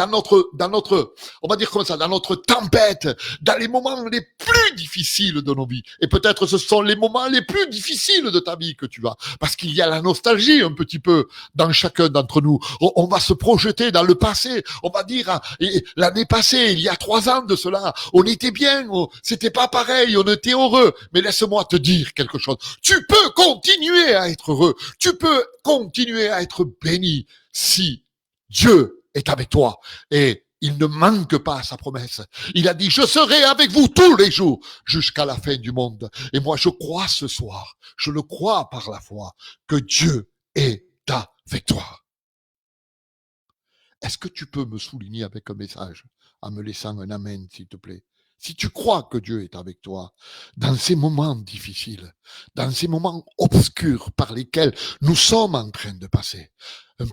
on va dire comme ça, dans notre tempête, dans les moments les plus difficiles de nos vies. Et peut-être ce sont les moments les plus difficiles de ta vie que tu as. Parce qu'il y a la nostalgie un petit peu dans chacun d'entre nous. On va se projeter dans le passé. On va dire, l'année passée, il y a 3 ans de cela, on était bien, c'était pas pareil, on était heureux. Mais laisse-moi te dire quelque chose. Tu peux continuer à être heureux. Tu peux continuer à être béni si Dieu est avec toi. Et il ne manque pas à sa promesse. Il a dit, je serai avec vous tous les jours jusqu'à la fin du monde. Et moi, je crois ce soir, je le crois par la foi, que Dieu est avec toi. Est-ce que tu peux me souligner avec un message en me laissant un amen, s'il te plaît? Si tu crois que Dieu est avec toi, dans ces moments difficiles, dans ces moments obscurs par lesquels nous sommes en train de passer,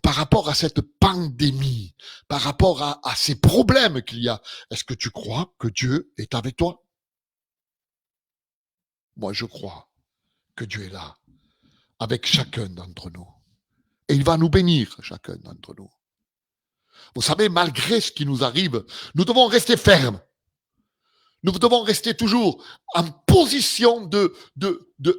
par rapport à cette pandémie, par rapport à ces problèmes qu'il y a, est-ce que tu crois que Dieu est avec toi? Moi, je crois que Dieu est là, avec chacun d'entre nous. Et il va nous bénir, chacun d'entre nous. Vous savez, malgré ce qui nous arrive, nous devons rester fermes. Nous devons rester toujours en position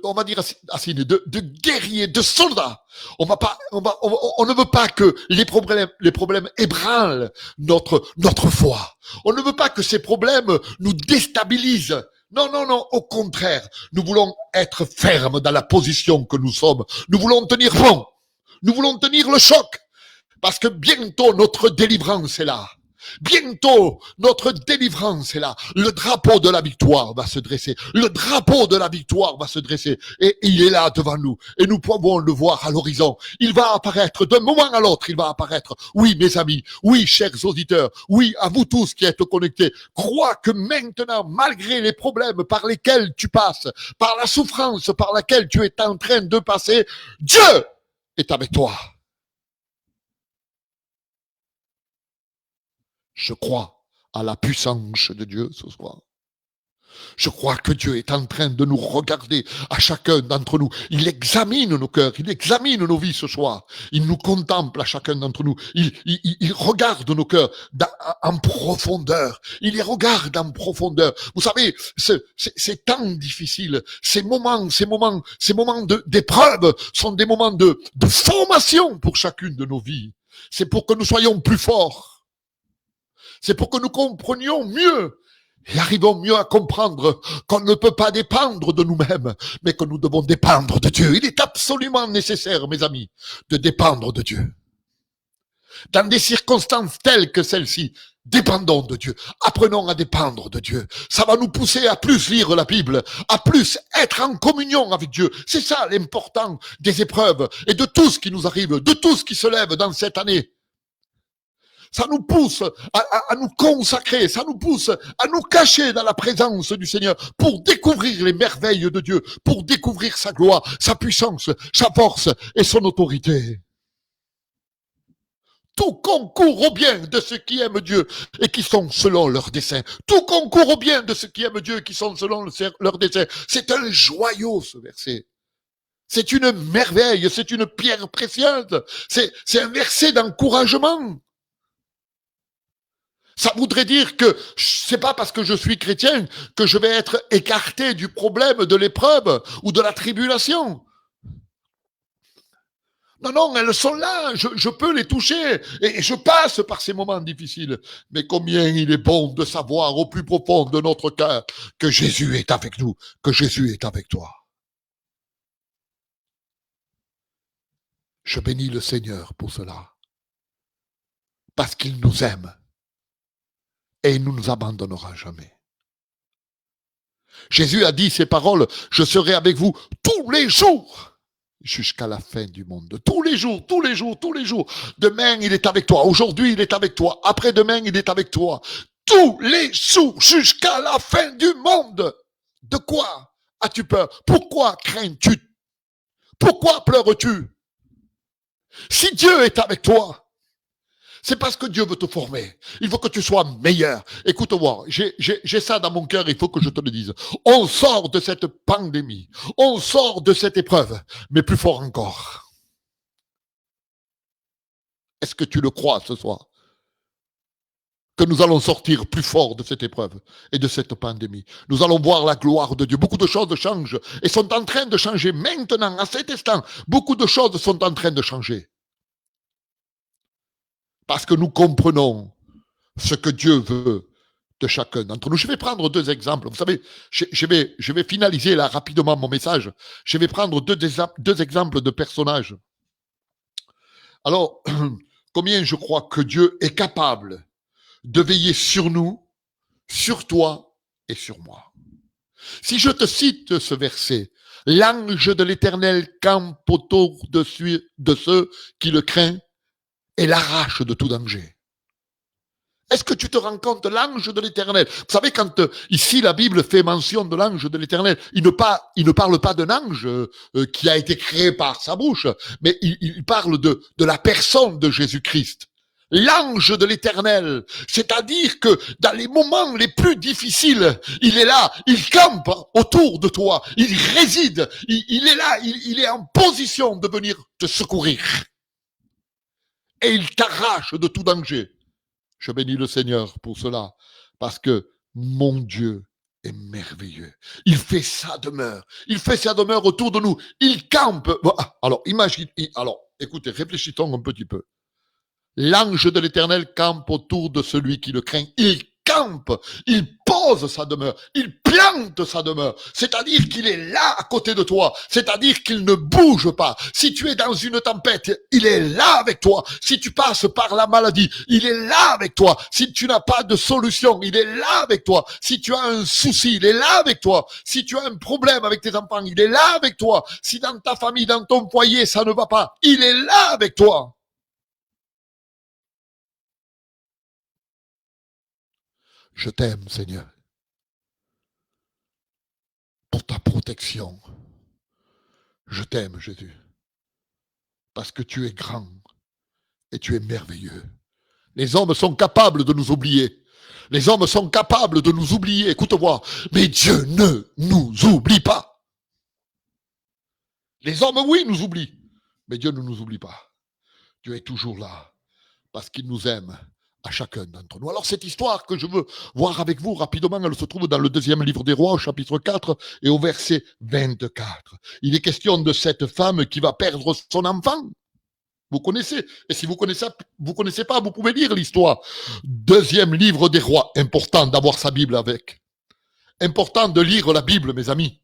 on va dire de guerrier, de soldat. On ne veut pas que les problèmes ébranlent notre foi. On ne veut pas que ces problèmes nous déstabilisent. Non, au contraire, nous voulons être fermes dans la position que nous sommes. Nous voulons tenir bon. Nous voulons tenir le choc. Parce que bientôt notre délivrance est là. Bientôt, notre délivrance est là. Le drapeau de la victoire va se dresser. Le drapeau de la victoire va se dresser. Et il est là devant nous. Et nous pouvons le voir à l'horizon. Il va apparaître d'un moment à l'autre. Il va apparaître. Oui, mes amis. Oui, chers auditeurs. Oui, à vous tous qui êtes connectés. Crois que maintenant, malgré les problèmes par lesquels tu passes, par la souffrance par laquelle tu es en train de passer, Dieu est avec toi. Je crois à la puissance de Dieu ce soir. Je crois que Dieu est en train de nous regarder à chacun d'entre nous. Il examine nos cœurs, il examine nos vies ce soir. Il nous contemple à chacun d'entre nous. Il regarde nos cœurs en profondeur. Il les regarde en profondeur. Vous savez, ces temps difficiles, ces moments d'épreuve sont des moments de formation pour chacune de nos vies. C'est pour que nous soyons plus forts. C'est pour que nous comprenions mieux et arrivons mieux à comprendre qu'on ne peut pas dépendre de nous-mêmes, mais que nous devons dépendre de Dieu. Il est absolument nécessaire, mes amis, de dépendre de Dieu. Dans des circonstances telles que celles-ci, dépendons de Dieu. Apprenons à dépendre de Dieu. Ça va nous pousser à plus lire la Bible, à plus être en communion avec Dieu. C'est ça l'important des épreuves et de tout ce qui nous arrive, de tout ce qui se lève dans cette année. Ça nous pousse à nous consacrer, ça nous pousse à nous cacher dans la présence du Seigneur pour découvrir les merveilles de Dieu, pour découvrir sa gloire, sa puissance, sa force et son autorité. Tout concourt au bien de ceux qui aiment Dieu et qui sont selon leur dessein. Tout concourt au bien de ceux qui aiment Dieu et qui sont selon leur dessein. C'est un joyau, ce verset. C'est une merveille, c'est une pierre précieuse. C'est un verset d'encouragement. Ça voudrait dire que c'est pas parce que je suis chrétien que je vais être écarté du problème de l'épreuve ou de la tribulation. Non, elles sont là, je peux les toucher et je passe par ces moments difficiles. Mais combien il est bon de savoir au plus profond de notre cœur que Jésus est avec nous, que Jésus est avec toi. Je bénis le Seigneur pour cela, parce qu'il nous aime. Et il ne nous abandonnera jamais. Jésus a dit ces paroles, je serai avec vous tous les jours, jusqu'à la fin du monde. Tous les jours. Demain, il est avec toi. Aujourd'hui, il est avec toi. Après-demain, il est avec toi. Tous les jours, jusqu'à la fin du monde. De quoi as-tu peur? Pourquoi crains-tu? Pourquoi pleures-tu? Si Dieu est avec toi, c'est parce que Dieu veut te former. Il veut que tu sois meilleur. Écoute-moi, j'ai ça dans mon cœur, il faut que je te le dise. On sort de cette pandémie. On sort de cette épreuve, mais plus fort encore. Est-ce que tu le crois ce soir? Que nous allons sortir plus forts de cette épreuve et de cette pandémie. Nous allons voir la gloire de Dieu. Beaucoup de choses changent et sont en train de changer maintenant, à cet instant. Beaucoup de choses sont en train de changer. Parce que nous comprenons ce que Dieu veut de chacun d'entre nous. Je vais prendre 2 exemples. Vous savez, je vais finaliser là rapidement mon message. Je vais prendre deux exemples de personnages. Alors, combien je crois que Dieu est capable de veiller sur nous, sur toi et sur moi. Si je te cite ce verset, l'ange de l'Éternel campe autour de ceux qui le craignent et l'arrache de tout danger. Est-ce que tu te rends compte, l'ange de l'Éternel? Vous savez, quand ici la Bible fait mention de l'ange de l'Éternel, il ne parle pas d'un ange qui a été créé par sa bouche, mais il parle de la personne de Jésus-Christ. L'ange de l'Éternel, c'est-à-dire que dans les moments les plus difficiles, il est là, il campe autour de toi, il réside, il est là, il est en position de venir te secourir. Et il t'arrache de tout danger. Je bénis le Seigneur pour cela, parce que mon Dieu est merveilleux. Il fait sa demeure autour de nous. Il campe. Alors, écoutez, réfléchissons un petit peu. L'ange de l'Éternel campe autour de celui qui le craint. Il campe, il pose sa demeure, il plante sa demeure. C'est-à-dire qu'il est là à côté de toi. C'est-à-dire qu'il ne bouge pas. Si tu es dans une tempête, il est là avec toi. Si tu passes par la maladie, il est là avec toi. Si tu n'as pas de solution, il est là avec toi. Si tu as un souci, il est là avec toi. Si tu as un problème avec tes enfants, il est là avec toi. Si dans ta famille, dans ton foyer, ça ne va pas, il est là avec toi. Je t'aime, Seigneur, pour ta protection. Je t'aime, Jésus, parce que tu es grand et tu es merveilleux. Les hommes sont capables de nous oublier. Les hommes sont capables de nous oublier, écoute-moi, mais Dieu ne nous oublie pas. Les hommes, oui, nous oublient, mais Dieu ne nous oublie pas. Dieu est toujours là, parce qu'il nous aime à chacun d'entre nous. Alors cette histoire que je veux voir avec vous rapidement, elle se trouve dans le 2e livre des Rois, au chapitre 4 et au verset 24. Il est question de cette femme qui va perdre son enfant. Vous connaissez. Et si vous connaissez pas, vous pouvez lire l'histoire. 2e livre des Rois. Important d'avoir sa Bible avec. Important de lire la Bible, mes amis.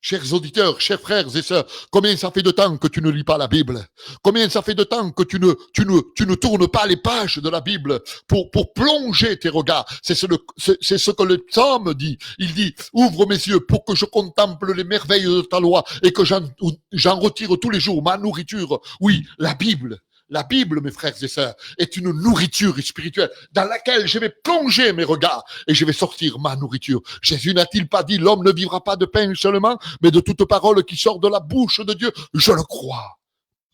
Chers auditeurs, chers frères et sœurs, combien ça fait de temps que tu ne lis pas la Bible? Combien ça fait de temps que tu ne tournes pas les pages de la Bible pour plonger tes regards? C'est ce que le psaume dit. Il dit, ouvre mes yeux pour que je contemple les merveilles de ta loi et que j'en retire tous les jours ma nourriture. Oui, la Bible. La Bible, mes frères et sœurs, est une nourriture spirituelle dans laquelle je vais plonger mes regards et je vais sortir ma nourriture. Jésus n'a-t-il pas dit, l'homme ne vivra pas de pain seulement, mais de toute parole qui sort de la bouche de Dieu? Je le crois,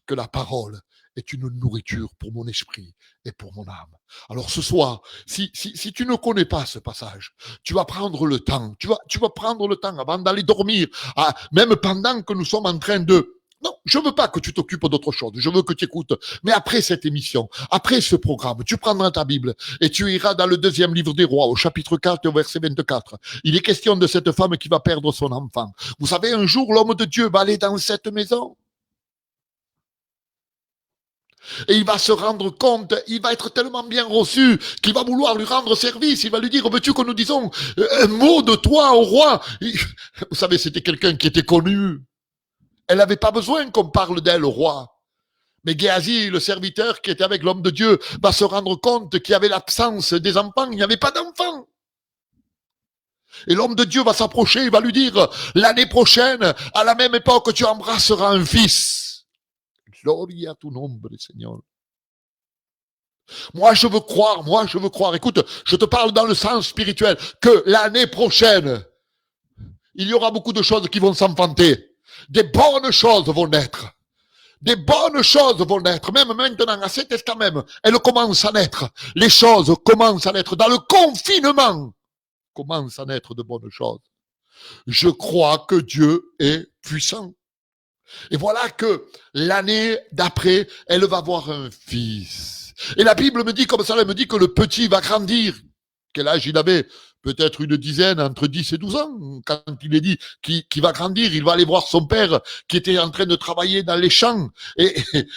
que la parole est une nourriture pour mon esprit et pour mon âme. Alors ce soir, si tu ne connais pas ce passage, tu vas prendre le temps, tu vas prendre le temps avant d'aller dormir, même pendant que nous sommes en train de... Non, je veux pas que tu t'occupes d'autre chose. Je veux que tu écoutes. Mais après cette émission, après ce programme, tu prendras ta Bible et tu iras dans le 2e livre des Rois, au chapitre 4 et au verset 24. Il est question de cette femme qui va perdre son enfant. Vous savez, un jour, l'homme de Dieu va aller dans cette maison. Et il va se rendre compte, il va être tellement bien reçu qu'il va vouloir lui rendre service. Il va lui dire, veux-tu que nous disons un mot de toi au roi? Vous savez, c'était quelqu'un qui était connu. Elle n'avait pas besoin qu'on parle d'elle au roi. Mais Géasi, le serviteur qui était avec l'homme de Dieu, va se rendre compte qu'il y avait l'absence des enfants, il n'y avait pas d'enfants. Et l'homme de Dieu va s'approcher, il va lui dire, l'année prochaine, à la même époque, tu embrasseras un fils. Gloria à ton nom, Seigneur. Moi, je veux croire. Écoute, je te parle dans le sens spirituel, que l'année prochaine, il y aura beaucoup de choses qui vont s'enfanter. Des bonnes choses vont naître. Des bonnes choses vont naître. Même maintenant, à cet instant même, elles commencent à naître. Les choses commencent à naître. Dans le confinement, commencent à naître de bonnes choses. Je crois que Dieu est puissant. Et voilà que l'année d'après, elle va avoir un fils. Et la Bible me dit comme ça, elle me dit que le petit va grandir. Quel âge il avait? Peut-être une dizaine, entre 10 et 12 ans, quand il est dit qu'il va grandir, il va aller voir son père qui était en train de travailler dans les champs, et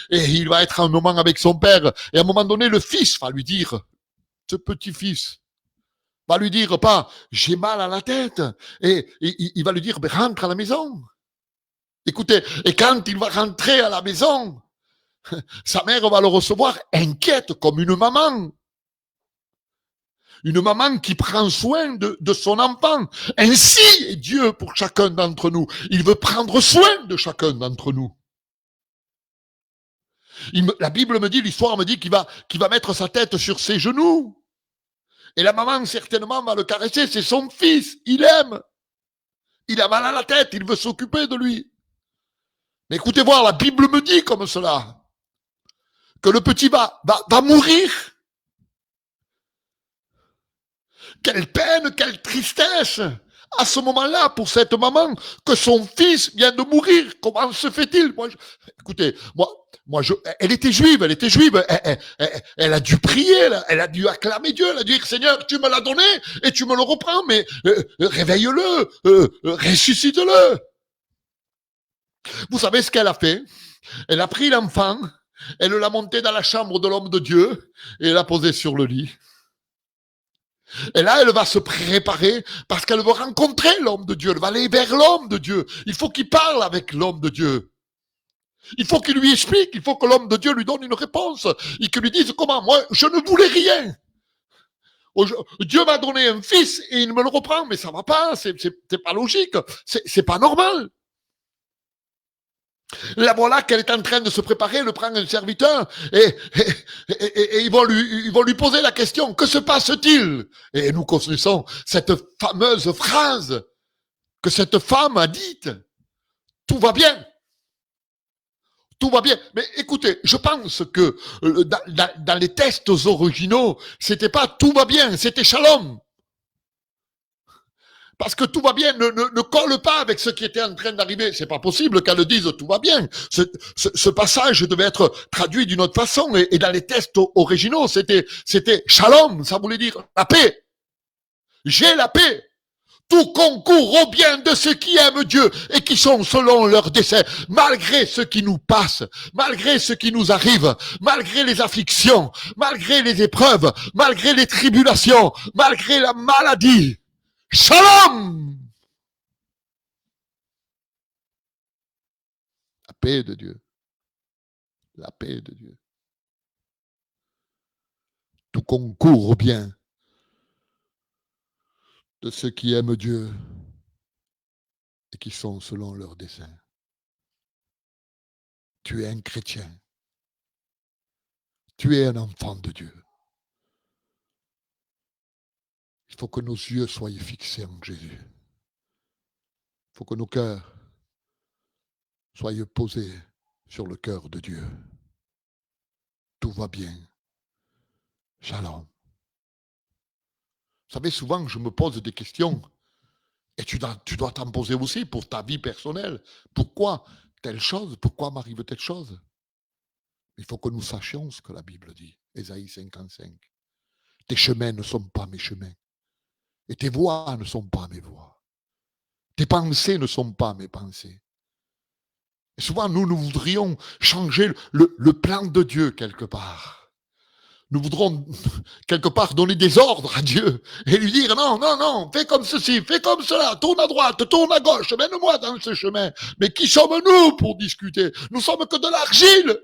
il va être un moment avec son père, et à un moment donné, le fils va lui dire, ce petit-fils, va lui dire pas, j'ai mal à la tête, et il va lui dire, ben, rentre à la maison. Écoutez, et quand il va rentrer à la maison, sa mère va le recevoir inquiète comme une maman. Une maman qui prend soin de son enfant. Ainsi est Dieu pour chacun d'entre nous. Il veut prendre soin de chacun d'entre nous. La Bible me dit, l'histoire me dit qu'il va mettre sa tête sur ses genoux. Et la maman, certainement, va le caresser. C'est son fils. Il aime. Il a mal à la tête. Il veut s'occuper de lui. Mais écoutez voir, la Bible me dit comme cela, que le petit va mourir. Quelle peine, quelle tristesse à ce moment-là pour cette maman que son fils vient de mourir. Comment se fait-il? Écoutez, elle était juive. Elle a dû prier, elle a dû acclamer Dieu, elle a dû dire Seigneur, tu me l'as donné et tu me le reprends, mais réveille-le, ressuscite-le. Vous savez ce qu'elle a fait? Elle a pris l'enfant, elle l'a monté dans la chambre de l'homme de Dieu et l'a posé sur le lit. Et là, elle va se préparer parce qu'elle veut rencontrer l'homme de Dieu. Elle va aller vers l'homme de Dieu. Il faut qu'il parle avec l'homme de Dieu. Il faut qu'il lui explique. Il faut que l'homme de Dieu lui donne une réponse. Et qu'il lui dise comment. Moi, je ne voulais rien. Dieu m'a donné un fils et il me le reprend. Mais ça va pas. C'est pas logique. C'est pas normal. Là, voilà qu'elle est en train de se préparer, elle prend un serviteur et ils vont lui poser la question, que se passe-t-il? Et nous connaissons cette fameuse phrase que cette femme a dite, tout va bien. Tout va bien. Mais écoutez, je pense que dans les textes originaux, c'était pas tout va bien, c'était shalom. Parce que tout va bien ne colle pas avec ce qui était en train d'arriver. C'est pas possible qu'elle dise tout va bien. Ce passage devait être traduit d'une autre façon. Et dans les textes originaux, c'était shalom. Ça voulait dire la paix. J'ai la paix. Tout concourt au bien de ceux qui aiment Dieu et qui sont selon leur dessein, malgré ce qui nous passe, malgré ce qui nous arrive, malgré les afflictions, malgré les épreuves, malgré les tribulations, malgré la maladie. Shalom! La paix de Dieu. La paix de Dieu. Tout concourt au bien de ceux qui aiment Dieu et qui sont selon leur dessein. Tu es un chrétien. Tu es un enfant de Dieu. Il faut que nos yeux soient fixés en Jésus. Il faut que nos cœurs soient posés sur le cœur de Dieu. Tout va bien. Shalom. Vous savez, souvent, je me pose des questions. Et tu dois t'en poser aussi pour ta vie personnelle. Pourquoi telle chose? Pourquoi m'arrive telle chose? Il faut que nous sachions ce que la Bible dit. Ésaïe 55. Tes chemins ne sont pas mes chemins. Et tes voies ne sont pas mes voies. Tes pensées ne sont pas mes pensées. Et souvent, nous voudrions changer le plan de Dieu quelque part. Nous voudrons quelque part donner des ordres à Dieu et lui dire non, fais comme ceci, fais comme cela, tourne à droite, tourne à gauche, mène-moi dans ce chemin. Mais qui sommes-nous pour discuter? Nous sommes que de l'argile.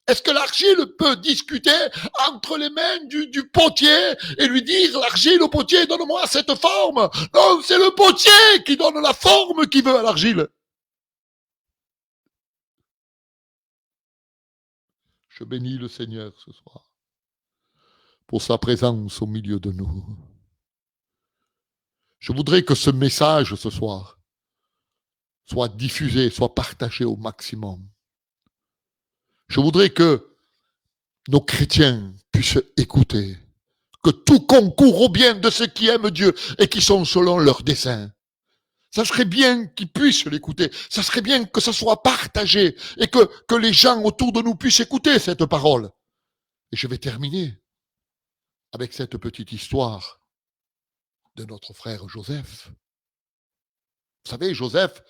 Est-ce que l'argile peut discuter entre les mains du potier et lui dire, l'argile au potier, donne-moi cette forme? Non, c'est le potier qui donne la forme qu'il veut à l'argile. Je bénis le Seigneur ce soir pour sa présence au milieu de nous. Je voudrais que ce message ce soir soit diffusé, soit partagé au maximum. Je voudrais que nos chrétiens puissent écouter, que tout concourt au bien de ceux qui aiment Dieu et qui sont selon leur dessein. Ça serait bien qu'ils puissent l'écouter. Ça serait bien que ça soit partagé et que les gens autour de nous puissent écouter cette parole. Et je vais terminer avec cette petite histoire de notre frère Joseph. Vous savez, Joseph,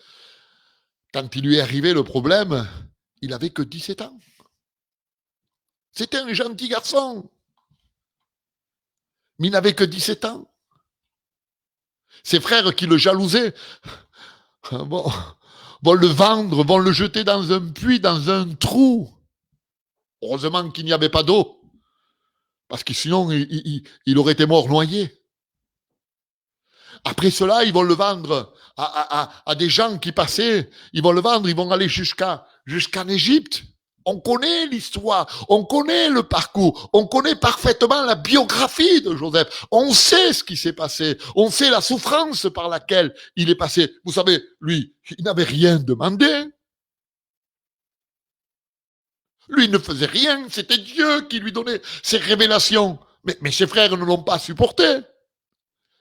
quand il lui est arrivé le problème, il avait que 17 ans. C'était un gentil garçon, mais il n'avait que 17 ans. Ses frères qui le jalousaient vont le vendre, vont le jeter dans un puits, dans un trou. Heureusement qu'il n'y avait pas d'eau, parce que sinon il aurait été mort noyé. Après cela, ils vont le vendre à des gens qui passaient. Ils vont le vendre, ils vont aller jusqu'en Égypte. On connaît l'histoire, on connaît le parcours, on connaît parfaitement la biographie de Joseph. On sait ce qui s'est passé, on sait la souffrance par laquelle il est passé. Vous savez, lui, il n'avait rien demandé. Lui, il ne faisait rien, c'était Dieu qui lui donnait ses révélations. Mais ses frères ne l'ont pas supporté.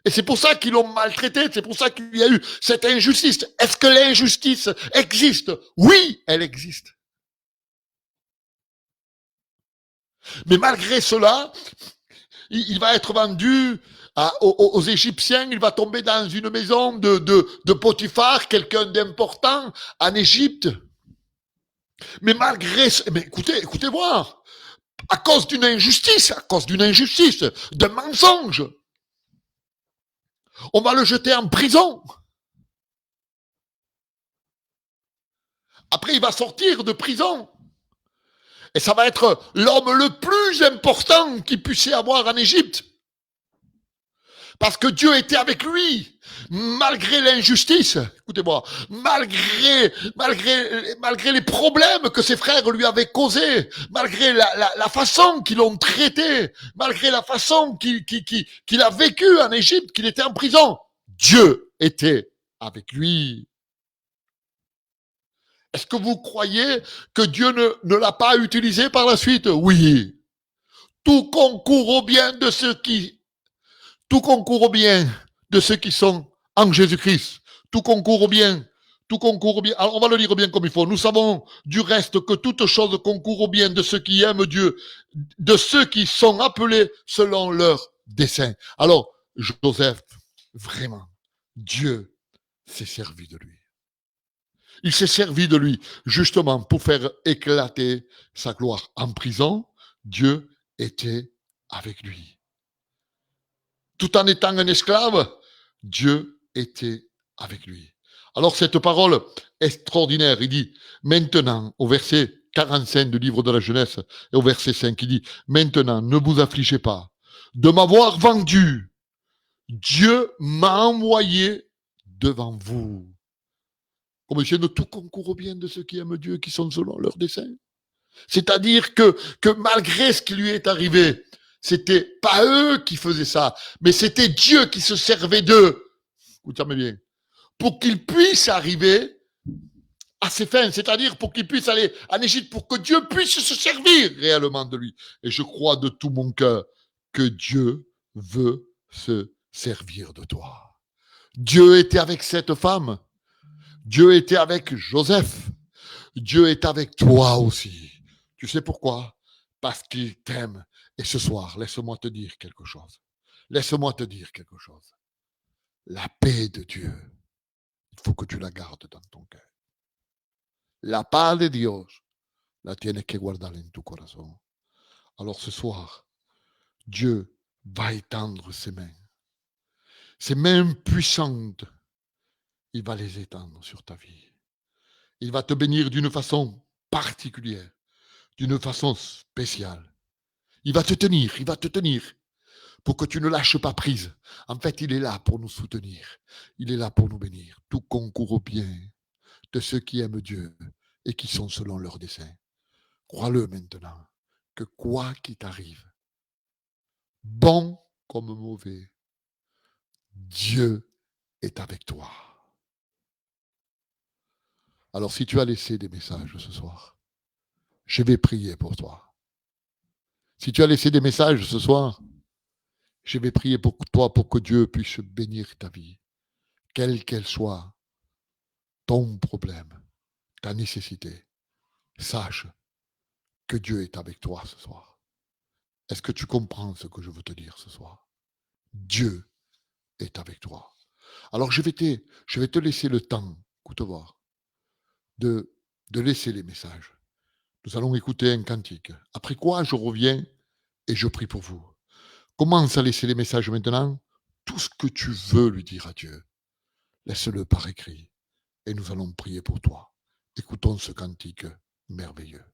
Et c'est pour ça qu'ils l'ont maltraité, c'est pour ça qu'il y a eu cette injustice. Est-ce que l'injustice existe? Oui, elle existe. Mais malgré cela, il va être vendu aux Égyptiens, il va tomber dans une maison de Potiphar, quelqu'un d'important en Égypte. Mais malgré... Mais écoutez voir, à cause d'une injustice, d'un mensonge, on va le jeter en prison. Après, il va sortir de prison. Et ça va être l'homme le plus important qu'il puisse y avoir en Égypte. Parce que Dieu était avec lui, malgré l'injustice, écoutez-moi, malgré les problèmes que ses frères lui avaient causés, malgré la façon qu'ils l'ont traité, malgré la façon qu'il a vécu en Égypte, qu'il était en prison, Dieu était avec lui. Est-ce que vous croyez que Dieu ne l'a pas utilisé par la suite? Oui. Tout concourt au bien de ceux qui sont en Jésus-Christ. Tout concourt au bien. Alors, on va le lire bien comme il faut. Nous savons du reste que toute chose concourt au bien de ceux qui aiment Dieu, de ceux qui sont appelés selon leur dessein. Alors, Joseph, vraiment, Dieu s'est servi de lui. Il s'est servi de lui justement pour faire éclater sa gloire. En prison, Dieu était avec lui. Tout en étant un esclave, Dieu était avec lui. Alors cette parole extraordinaire, il dit, maintenant, au verset 45 du livre de la Genèse, et au verset 5, il dit, maintenant, ne vous affligez pas de m'avoir vendu. Dieu m'a envoyé devant vous. Comme je de tout concourt au bien de ceux qui aiment Dieu, qui sont selon leur dessein. C'est-à-dire que malgré ce qui lui est arrivé, c'était pas eux qui faisaient ça, mais c'était Dieu qui se servait d'eux. Écoutez-moi bien. Pour qu'ils puissent arriver à ses fins, c'est-à-dire pour qu'ils puissent aller en Égypte, pour que Dieu puisse se servir réellement de lui. Et je crois de tout mon cœur que Dieu veut se servir de toi. Dieu était avec cette femme. Dieu était avec Joseph. Dieu est avec toi aussi. Tu sais pourquoi? Parce qu'il t'aime. Et ce soir, laisse-moi te dire quelque chose. Laisse-moi te dire quelque chose. La paix de Dieu, il faut que tu la gardes dans ton cœur. La paz de Dios, la tienes que guardar en tu corazón. Alors ce soir, Dieu va étendre ses mains puissantes. Il va les étendre sur ta vie. Il va te bénir d'une façon particulière, d'une façon spéciale. Il va te tenir pour que tu ne lâches pas prise. En fait, il est là pour nous soutenir. Il est là pour nous bénir. Tout concourt au bien de ceux qui aiment Dieu et qui sont selon leur dessein. Crois-le maintenant, que quoi qu'il t'arrive, bon comme mauvais, Dieu est avec toi. Alors si tu as laissé des messages ce soir, je vais prier pour toi. Si tu as laissé des messages ce soir, je vais prier pour toi pour que Dieu puisse bénir ta vie, quelle qu'elle soit, ton problème, ta nécessité. Sache que Dieu est avec toi ce soir. Est-ce que tu comprends ce que je veux te dire ce soir? Dieu est avec toi. Alors je vais te laisser le temps, écoute voir, de laisser les messages. Nous allons écouter un cantique. Après quoi, je reviens et je prie pour vous. Commence à laisser les messages maintenant. Tout ce que tu veux lui dire à Dieu, laisse-le par écrit. Et nous allons prier pour toi. Écoutons ce cantique merveilleux.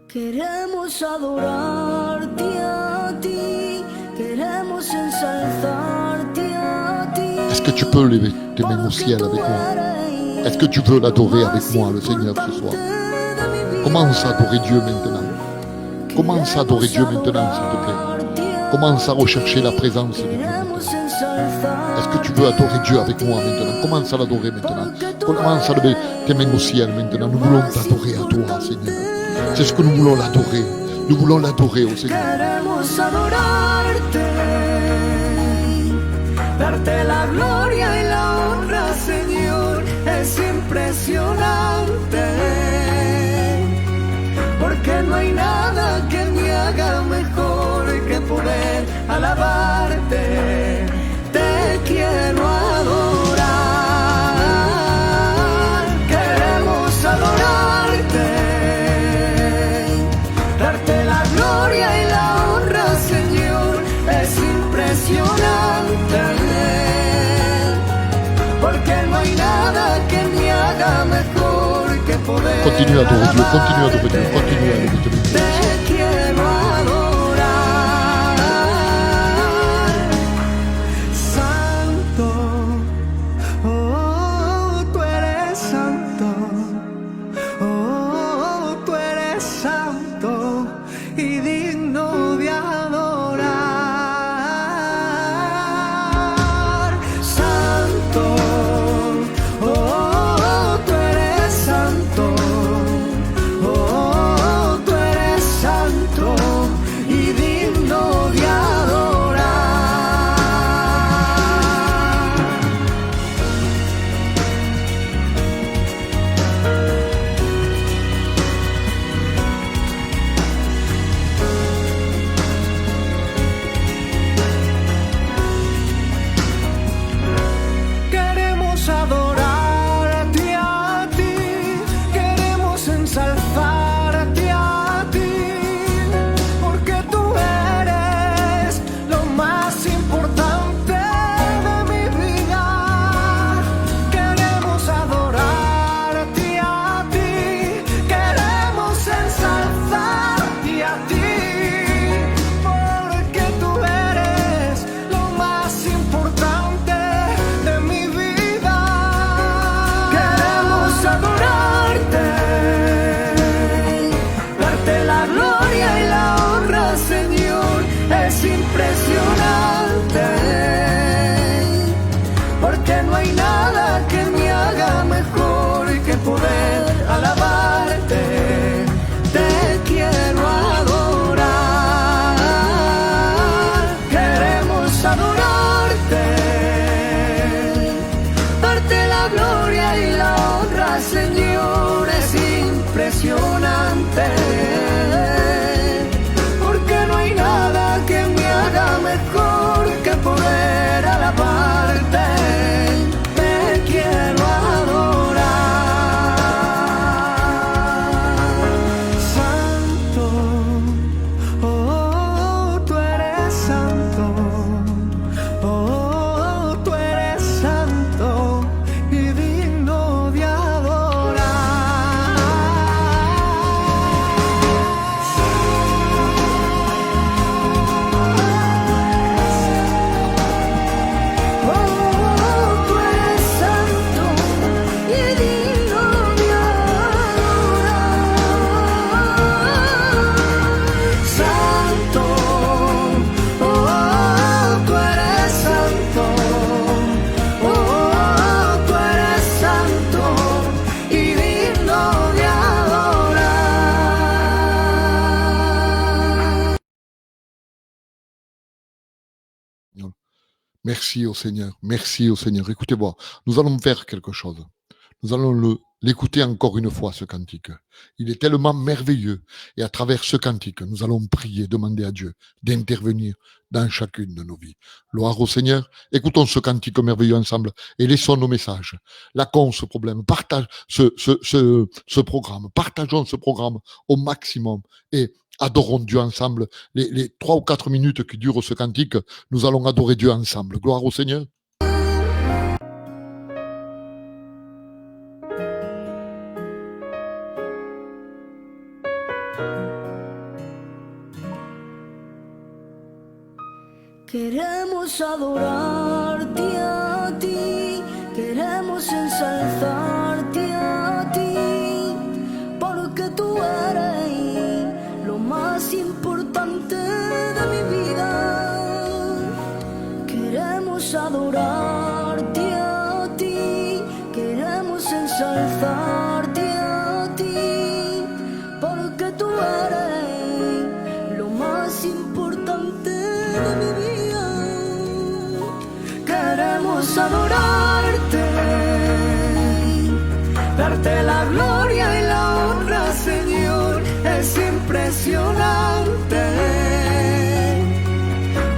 Queremos adorarte a ti, queremos ensalzarte a ti. Est-ce que tu peux lever tes mains au ciel avec moi? Est-ce que tu veux l'adorer avec moi, le Seigneur, ce soir? Commence à adorer Dieu maintenant. Commence à adorer Dieu maintenant, s'il te plaît. Commence à rechercher la présence de Dieu maintenant. Est-ce que tu veux adorer Dieu avec moi maintenant? Commence à l'adorer maintenant. Commence à lever tes mains au ciel maintenant. Nous voulons t'adorer à toi, Seigneur. C'est ce que nous voulons l'adorer. Nous voulons l'adorer au Seigneur. Queremos adorarte, darte la gloria y la honra, Señor. Es impresionante, porque no hay nada que me haga mejor que poder alabarte. Te quiero adorar, queremos adorarte, darte la gloria y la honra, Señor. Es impresionante, porque no hay nada que me haga mejor que poder Continue à adorer Dieu, continue à adorer Dieu, alabarte. continue à lever tes mains au ciel. Te quiero adorar, Santo, oh, tú eres santo, oh, tú eres santo y digno de adorar, Santo, oh, tú eres santo, oh, tú eres santo y digno de adorar. Queremos adorarte a ti, queremos ensalzarte a ti, porque tú eres lo más importante de mi vida. Queremos adorarte a ti, queremos ensalzarte a ti, porque tú eres lo más importante de mi vida. Queremos adorarte, darte la gloria y la honra, Señor. Es impresionante, porque no hay nada que me haga mejor que poder alabarte. Te quiero adorar, queremos adorarte, darte la gloria y la honra, Señor. Es impresionante, porque no hay nada que me haga mejor que poder alabarte. Te quiero adorar, Santo, oh, tú eres santo, oh, tú eres santo y digno de adorar. Merci au Seigneur. Merci au Seigneur. Écoutez-moi, nous allons faire quelque chose. Nous allons l'écouter encore une fois, ce cantique. Il est tellement merveilleux. Et à travers ce cantique, nous allons prier, demander à Dieu d'intervenir dans chacune de nos vies. Gloire au Seigneur. Écoutons ce cantique merveilleux ensemble et laissons nos messages. Laquons ce problème. Partage ce programme. Partageons ce programme au maximum et adorons Dieu ensemble. Les 3 ou 4 minutes qui durent ce cantique, nous allons adorer Dieu ensemble. Gloire au Seigneur. Queremos adorarte a ti, queremos ensalzarte a ti, porque tú eres lo más importante de mi vida. Queremos adorarte a ti, queremos ensalzarte a ti, porque tú eres lo más importante de mi vida. Queremos adorarte, darte la gloria y la honra, Señor, es impresionante,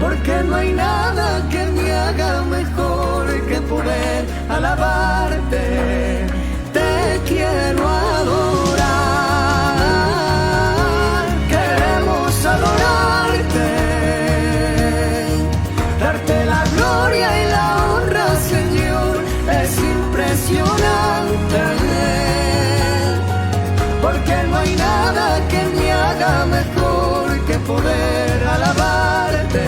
porque no hay nada que me haga mejor que poder alabarte. Te quiero adorar, queremos adorarte, darte la gloria y la honra, Señor, es impresionante, porque no hay nada que me haga mejor que poder alabarte.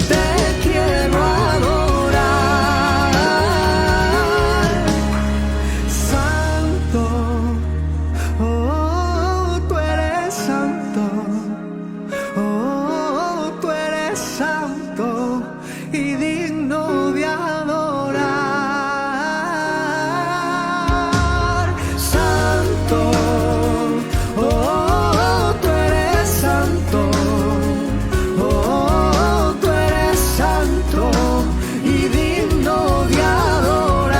Te quiero adorar, Santo, oh, tú eres santo, oh, tú eres santo y digno de adorar. Santo, oh, tú eres santo, oh, tú eres santo y digno de adorar.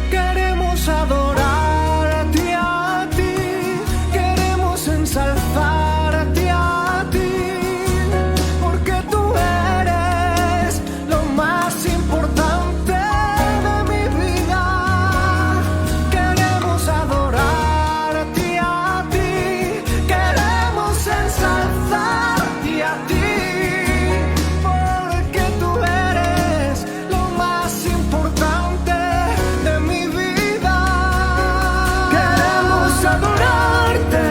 Queremos adorarte a ti, queremos ensalzarte a ti, porque tú eres lo más importante de mi vida. Queremos adorarte a ti, queremos ensalzarte a ti, porque tú eres lo más importante de mi vida. Queremos adorarte,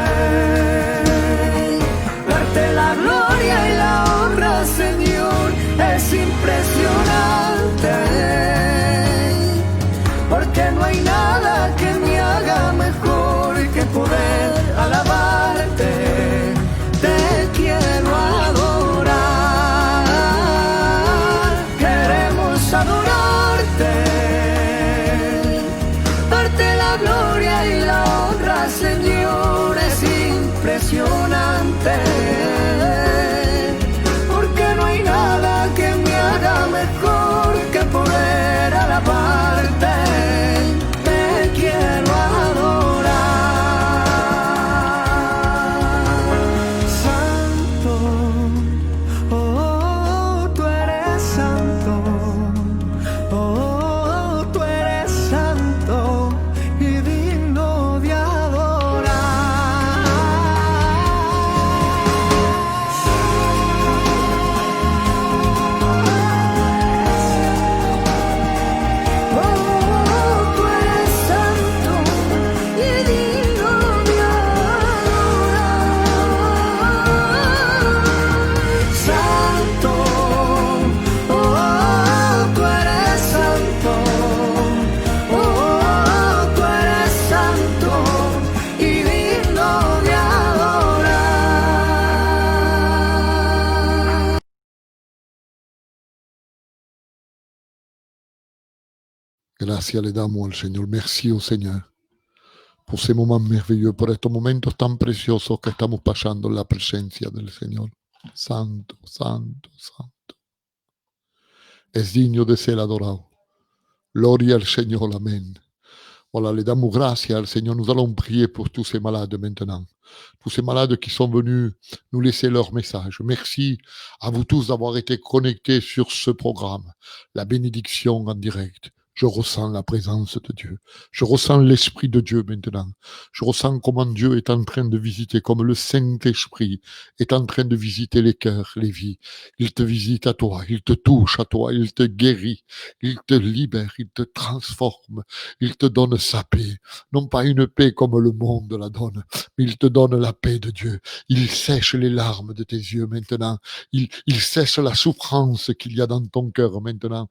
darte la gloria y la honra, Señor, es impresionante, porque no hay nada que me haga mejor que poder alabarte. Te quiero adorar, queremos adorarte, darte la gloria y la honra, Señor, es impresionante, porque no hay nada que me haga mejor que poder Gracias le damos al Señor. Merci au Señor por ces moments merveilleux, por estos momentos tan preciosos que estamos pasando en la presencia del Señor. Santo, santo, santo. Es digno de ser adorado. Gloria al Señor, amén. Voilà, les damos grâce al Seigneur. Nous allons prier pour tous ces malades maintenant. Tous ces malades qui sont venus nous laisser leur message. Merci à vous tous d'avoir été connectés sur ce programme. La bénédiction en direct. Je ressens la présence de Dieu. Je ressens l'Esprit de Dieu maintenant. Je ressens comment Dieu est en train de visiter, comme le Saint-Esprit est en train de visiter les cœurs, les vies. Il te visite à toi, il te touche à toi, il te guérit, il te libère, il te transforme, il te donne sa paix. Non pas une paix comme le monde la donne, mais il te donne la paix de Dieu. Il sèche les larmes de tes yeux maintenant. Il sèche la souffrance qu'il y a dans ton cœur maintenant.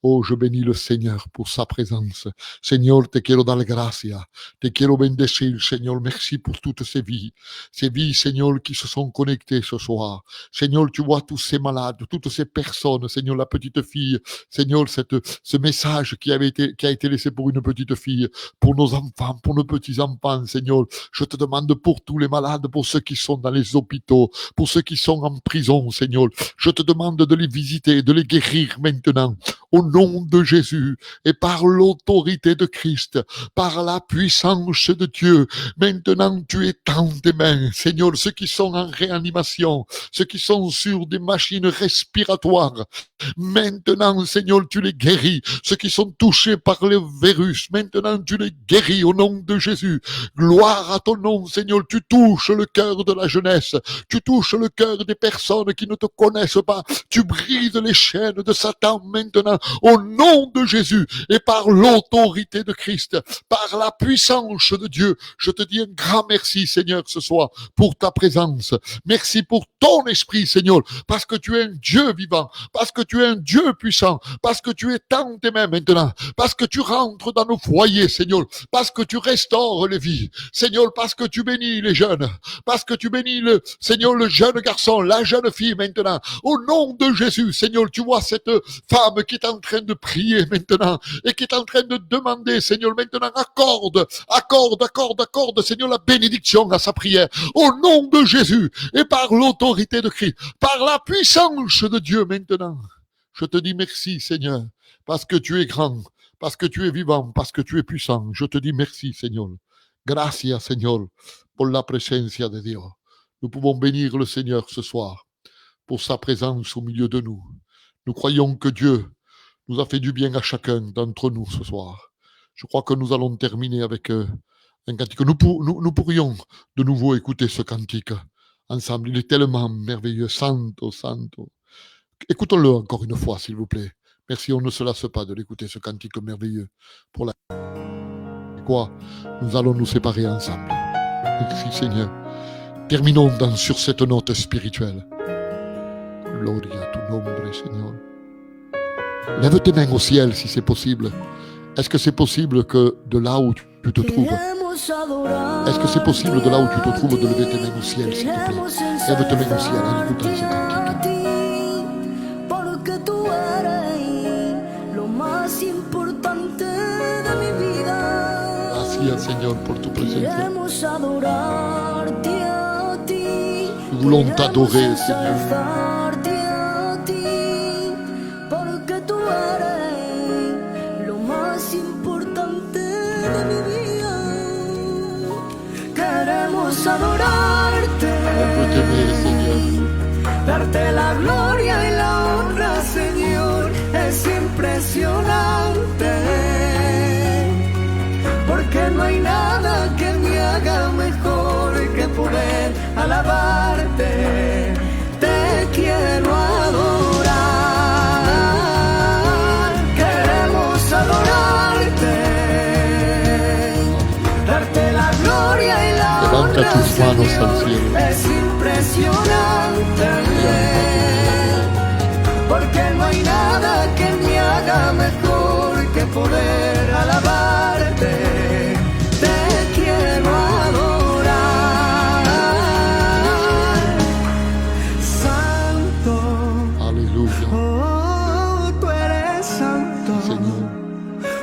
Oh, je bénis le Seigneur pour sa présence. Seigneur, te quiero dar gracias. Te quiero bendecir, Seigneur. Merci pour toutes ces vies, Seigneur, qui se sont connectées ce soir. Seigneur, tu vois tous ces malades, toutes ces personnes, Seigneur, la petite fille, Seigneur, ce message qui a été laissé pour une petite fille, pour nos enfants, pour nos petits-enfants, Seigneur. Je te demande pour tous les malades, pour ceux qui sont dans les hôpitaux, pour ceux qui sont en prison, Seigneur. Je te demande de les visiter, de les guérir maintenant. Au nom de Jésus et par l'autorité de Christ, par la puissance de Dieu, maintenant tu étends tes mains, Seigneur, ceux qui sont en réanimation, ceux qui sont sur des machines respiratoires, maintenant, Seigneur, tu les guéris, ceux qui sont touchés par le virus, maintenant tu les guéris au nom de Jésus. Gloire à ton nom, Seigneur, tu touches le cœur de la jeunesse, tu touches le cœur des personnes qui ne te connaissent pas, tu brises les chaînes de Satan maintenant, au nom de Jésus et par l'autorité de Christ, par la puissance de Dieu. Je te dis un grand merci, Seigneur, ce soir, pour ta présence. Merci pour ton esprit, Seigneur, parce que tu es un Dieu vivant, parce que tu es un Dieu puissant, parce que tu étends tes mains maintenant, parce que tu rentres dans nos foyers, Seigneur, parce que tu restaures les vies, Seigneur, parce que tu bénis les jeunes, parce que tu bénis Seigneur, le jeune garçon, la jeune fille maintenant. Au nom de Jésus, Seigneur, tu vois cette femme qui est en train de prier maintenant et qui est en train de demander, Seigneur, maintenant, accorde, Seigneur, la bénédiction à sa prière. Au nom de Jésus et par l'autorité de Christ, par la puissance de Dieu maintenant. Je te dis merci, Seigneur, parce que tu es grand, parce que tu es vivant, parce que tu es puissant. Je te dis merci, Seigneur. Gracias, Seigneur, pour la presencia de Dieu. Nous pouvons bénir le Seigneur ce soir pour sa présence au milieu de nous. Nous croyons que Dieu nous a fait du bien à chacun d'entre nous ce soir. Je crois que nous allons terminer avec un cantique. Nous pourrions de nouveau écouter ce cantique ensemble. Il est tellement merveilleux. Santo, Santo. Écoutons-le encore une fois, s'il vous plaît. Merci, on ne se lasse pas de l'écouter, ce cantique merveilleux. Pour la quoi, nous allons nous séparer ensemble. Merci, Seigneur. Terminons sur cette note spirituelle. Gloria a tu nombre, Seigneur. Lève tes mains au ciel si c'est possible. Est-ce que c'est possible que de là où tu te trouves, est-ce que c'est possible de là où tu te trouves de lever tes mains au ciel, s'il te plaît? Lève tes mains au ciel en écoutant ce cantique. Merci, Seigneur, pour tu présence. Nous voulons t'adorer, Seigneur. Adorarte, darte la gloria y la honra, Señor, es impresionante, porque no hay nada que me haga mejor que poder alabarte. Te quiero adorar, queremos adorarte, darte la gloria y la levanta tus manos al cielo. Es impresionante, porque no hay nada que me haga mejor que poder alabarte. Te quiero adorar, Santo. Aleluya. Oh, tú eres santo. Señor.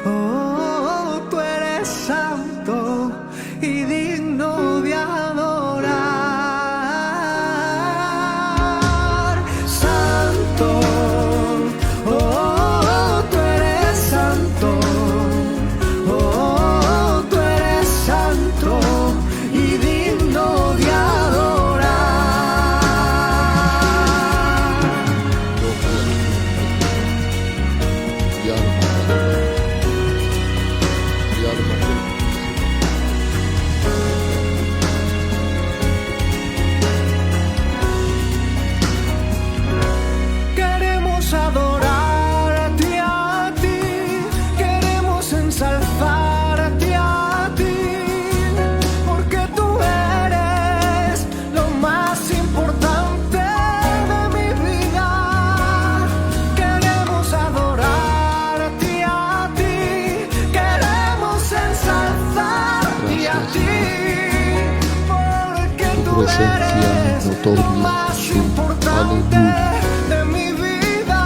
Oh, presencia notoria su. Aleluya. de mi vida.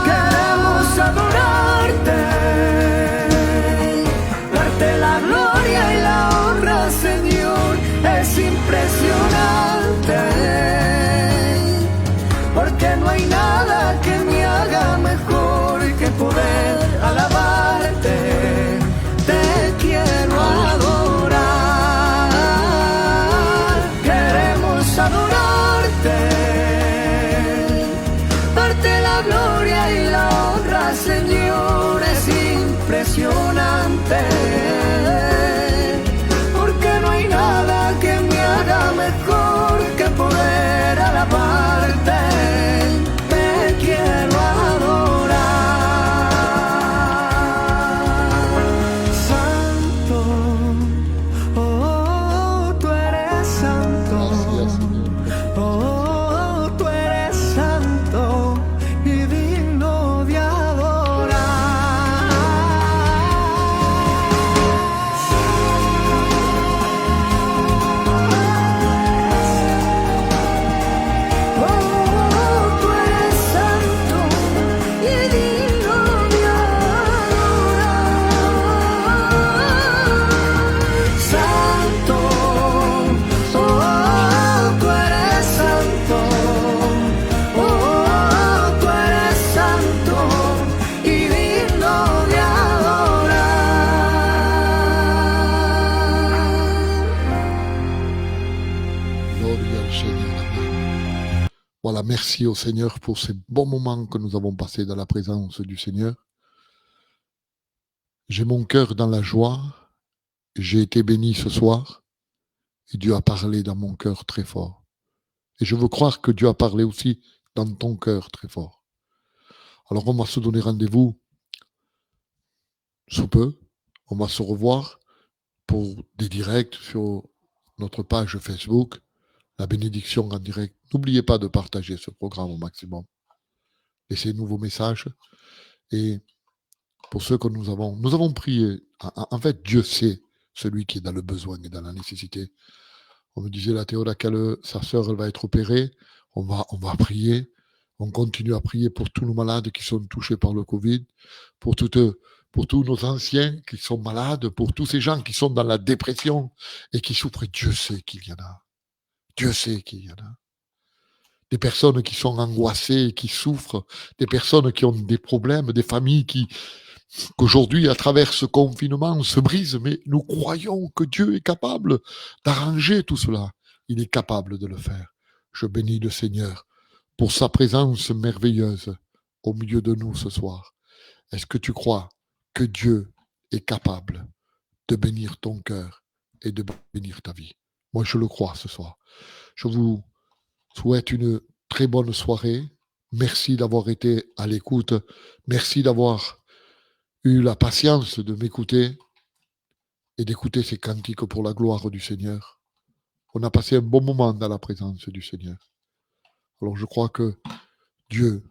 Queremos adorarte, darte la gloria y la honra, Señor. Es impresionante, porque no hay nada que me haga mejor que poder alabarte. Te quiero adorar, queremos adorarte, darte la gloria y la honra, Señor. Es impresionante, porque no hay nada que me haga mejor que poder alabarte. Te quiero adorar. Santo, oh, tú eres santo. Gracias, Señor. Oh, tú eres santo y digno de adorar. Oh, tú eres santo y digno de adorar. Santo, oh, tú eres santo. Oh, tú eres santo y digno de adorar. Gloria al Seigneur. Amen. Voilà, merci au Seigneur pour ces bons moments que nous avons passés dans la présence du Seigneur. J'ai mon cœur dans la joie. J'ai été béni ce soir. Et Dieu a parlé dans mon cœur très fort. Et je veux croire que Dieu a parlé aussi dans ton cœur très fort. Alors on va se donner rendez-vous sous peu. On va se revoir pour des directs sur notre page Facebook, la bénédiction en direct. N'oubliez pas de partager ce programme au maximum. Laissez-nous vos messages. Et pour ceux que nous avons prié. En fait, Dieu sait celui qui est dans le besoin et dans la nécessité. On me disait, la Théoda, sa sœur, elle va être opérée. On va prier. On continue à prier pour tous nos malades qui sont touchés par le Covid, pour tous nos anciens qui sont malades, pour tous ces gens qui sont dans la dépression et qui souffrent. Dieu sait qu'il y en a. Dieu sait qu'il y en a. Des personnes qui sont angoissées, qui souffrent, des personnes qui ont des problèmes, des familles qu'aujourd'hui, à travers ce confinement, se brisent, mais nous croyons que Dieu est capable d'arranger tout cela. Il est capable de le faire. Je bénis le Seigneur pour sa présence merveilleuse au milieu de nous ce soir. Est-ce que tu crois que Dieu est capable de bénir ton cœur et de bénir ta vie? Moi, je le crois ce soir. Je vous souhaite une très bonne soirée. Merci d'avoir été à l'écoute. Merci d'avoir eu la patience de m'écouter et d'écouter ces cantiques pour la gloire du Seigneur. On a passé un bon moment dans la présence du Seigneur. Alors je crois que Dieu,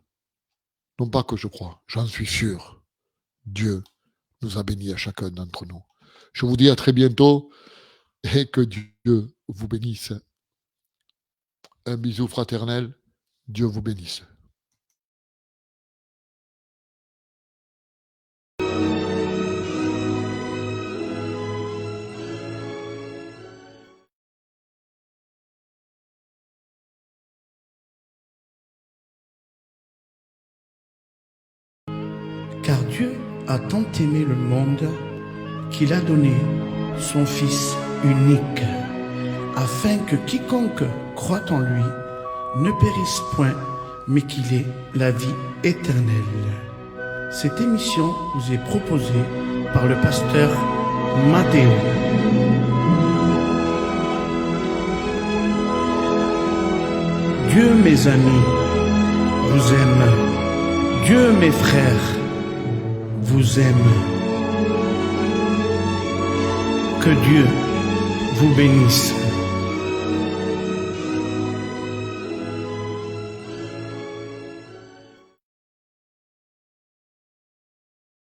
non pas que je crois, j'en suis sûr, Dieu nous a bénis à chacun d'entre nous. Je vous dis à très bientôt et que Dieu vous bénisse. Un bisou fraternel. Dieu vous bénisse. Car Dieu a tant aimé le monde qu'il a donné son Fils unique, afin que quiconque croit en lui ne périsse point, mais qu'il ait la vie éternelle. Cette émission vous est proposée par le pasteur Matteo. Dieu, mes amis, vous aime. Dieu, mes frères, vous aime. Que Dieu vous bénisse.